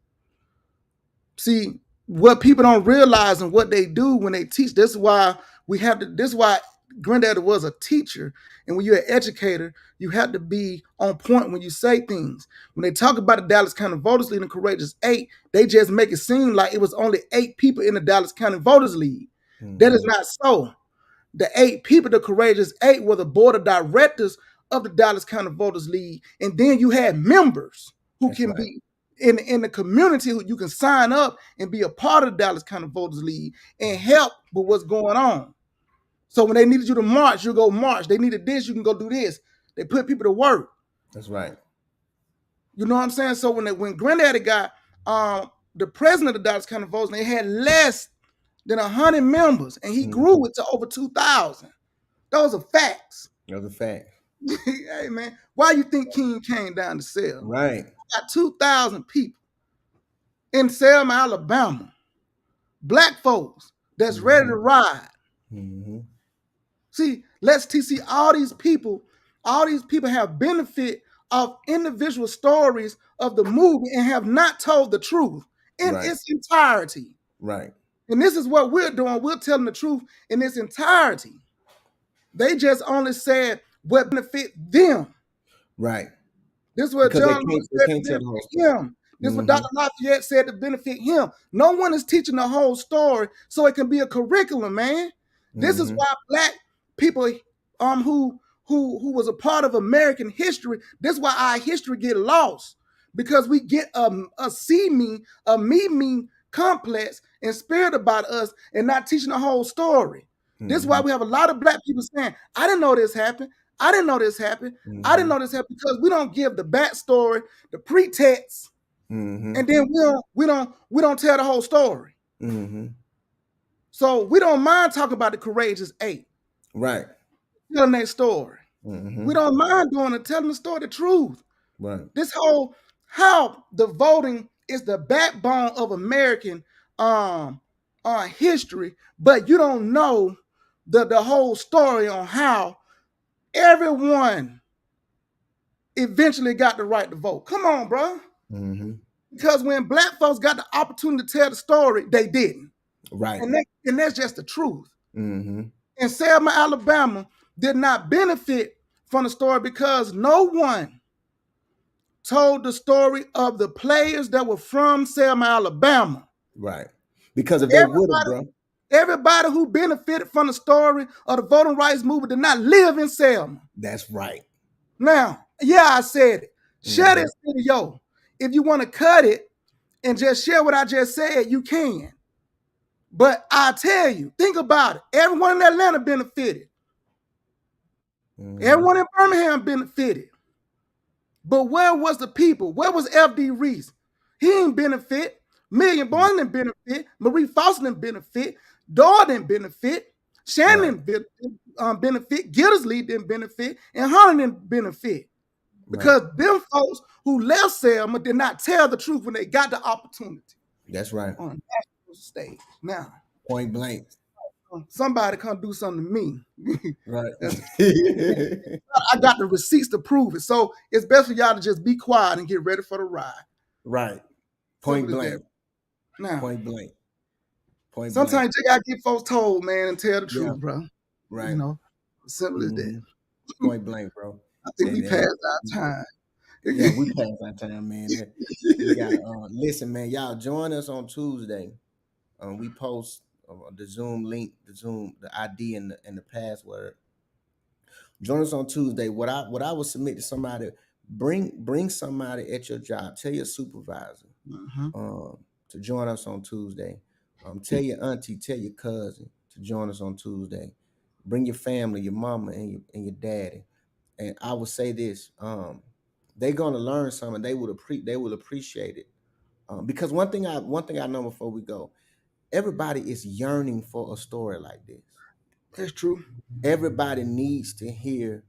See, what people don't realize and what they do when they teach, this is why we have to, this is why Granddaddy was a teacher. And when you're an educator, you have to be on point when you say things. When they talk about the Dallas County Voters League and Courageous Eight, they just make it seem like it was only 8 people in the Dallas County Voters League. That is not so. The 8 people, the Courageous Eight, were the board of directors of the Dallas County Voters League. And then you had members who That's can right. be in the community, who you can sign up and be a part of the Dallas County Voters League and help with what's going on. So when they needed you to march, you go march. They needed this, you can go do this. They put people to work. That's right. You know what I'm saying? So when Granddaddy got the president of the Dallas County Voters, they had less than 100 members, and he grew it to over 2,000. Those are facts. That's a fact. Hey man, why you think King came down to Selma? Right. Got 2,000 people in Selma, Alabama. Black folks that's ready to ride. Mm-hmm. See, let's see all these people have benefit of individual stories of the movie and have not told the truth in Right. its entirety. Right. And this is what we're doing. We're telling the truth in its entirety. They just only said what benefit them. Right. This is what Because John Lewis said to benefit him. This is what Dr. Lafayette said to benefit him. No one is teaching the whole story so it can be a curriculum, man. This is why Black people who was a part of American history, this is why our history get lost. Because we get a me complex and spirit about us and not teaching the whole story. This is why we have a lot of Black people saying, I didn't know this happened. I didn't know this happened. I didn't know this happened, because we don't give the backstory, the pretext, and then we don't tell the whole story. So we don't mind talking about the Courageous Eight. Right. Telling that story. We don't mind doing it, telling the story, the truth. Right. This whole how the voting is the backbone of American history, but you don't know the whole story on how everyone eventually got the right to vote. Come on, bro. Because when Black folks got the opportunity to tell the story, they didn't. Right. And that's just the truth. And Selma, Alabama did not benefit from the story because no one told the story of the players that were from Selma, Alabama. Right. Because if they would have, bro. Everybody who benefited from the story of the voting rights movement did not live in Selma. That's right. Now, yeah, I said it. Share this video. If you want to cut it and just share what I just said, you can. But I tell you, think about it. Everyone in Atlanta benefited. Everyone in Birmingham benefited. But where was the people? Where was F.D. Reese? He didn't benefit. Million Boyne didn't benefit. Marie Foster didn't benefit. Doyle didn't benefit. Shannon didn't benefit. Gildersleeve didn't benefit. And Hunter didn't benefit. Because them folks who left Selma did not tell the truth when they got the opportunity. That's right. On the national stage. Now, point blank. Somebody come do something to me. Right. I got the receipts to prove it. So it's best for y'all to just be quiet and get ready for the ride. Right. Point blank. Now, point blank. Point sometimes you gotta get folks told, man, and tell the truth, bro. Right. You know, simple as that. Point blank, bro. I think we passed our time. Yeah, we passed our time, man. We got listen, man, y'all join us on Tuesday. We post the Zoom link, the ID and the password. Join us on Tuesday. What I would submit to somebody, bring somebody at your job. Tell your supervisor to join us on Tuesday. Tell your auntie, tell your cousin to join us on Tuesday. Bring your family, your mama and your daddy. And I will say this: they're gonna learn something. They will appreciate it. Because one thing I know before we go, everybody is yearning for a story like this. That's true. Everybody needs to hear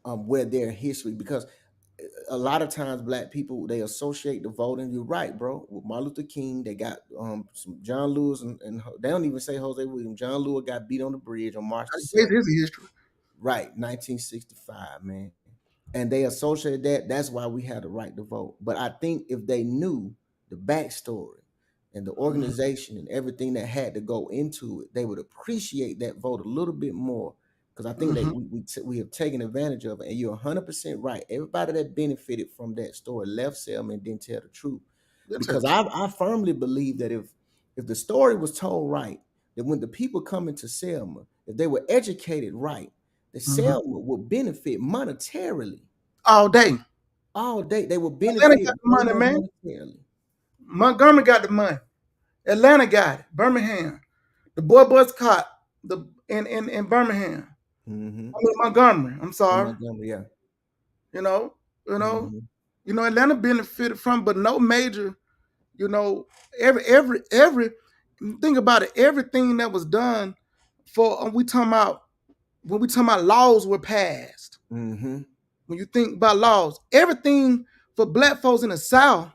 where their history, because a lot of times Black people, they associate the voting. You're right, bro. With Martin Luther King, they got some John Lewis and they don't even say Jose Williams. John Lewis got beat on the bridge on March the 7th. His history. Right, 1965, man. And they associated that. That's why we had the right to vote. But I think if they knew the backstory, and the organization and everything that had to go into it, they would appreciate that vote a little bit more. Because I think we have taken advantage of it. And you're 100% right. Everybody that benefited from that story left Selma and didn't tell the truth. Because I firmly believe that if the story was told right, that when the people come into Selma, if they were educated right, the Selma would benefit monetarily. all day. All day. They would Atlanta benefit got the money, man. monetarily. Montgomery got the money. Atlanta got it. Birmingham. The boys caught in Birmingham. Mm-hmm. I mean Montgomery. I'm sorry. Montgomery, yeah. You know, Atlanta benefited from, but no major. Every think about it. Everything that was done for when we talking about laws were passed. Mm-hmm. When you think about laws, everything for black folks in the South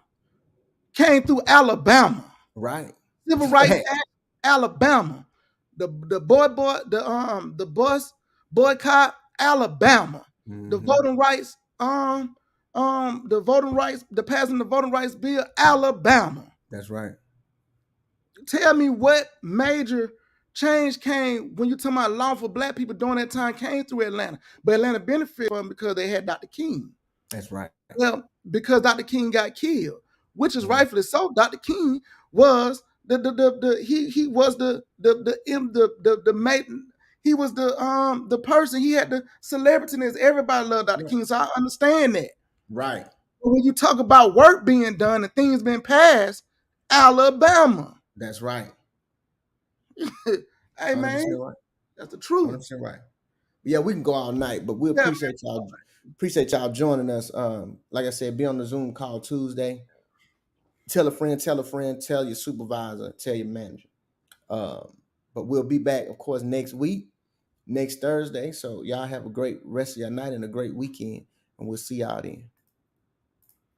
came through Alabama. Right. Civil Rights Act, Alabama. The bus boycott, Alabama. The voting rights, the passing the voting rights bill, Alabama. That's right. Tell me what major change came when you talking about law for black people during that time came through Atlanta. But Atlanta benefited from because they had Dr. King. That's right. Well, because Dr. King got killed, which is rightfully so. Dr. King was he was the maiden. He was the person. He had the celebrityness. Everybody loved Dr. King, so I understand that. Right. But when you talk about work being done and things being passed, Alabama. That's right. Hey man, right. That's the truth. 100% right. Yeah, we can go all night, but we appreciate y'all. Appreciate y'all joining us. Like I said, be on the Zoom call Tuesday. Tell a friend, tell your supervisor, tell your manager. But we'll be back, of course, next week, next Thursday. So y'all have a great rest of your night and a great weekend, and we'll see y'all then.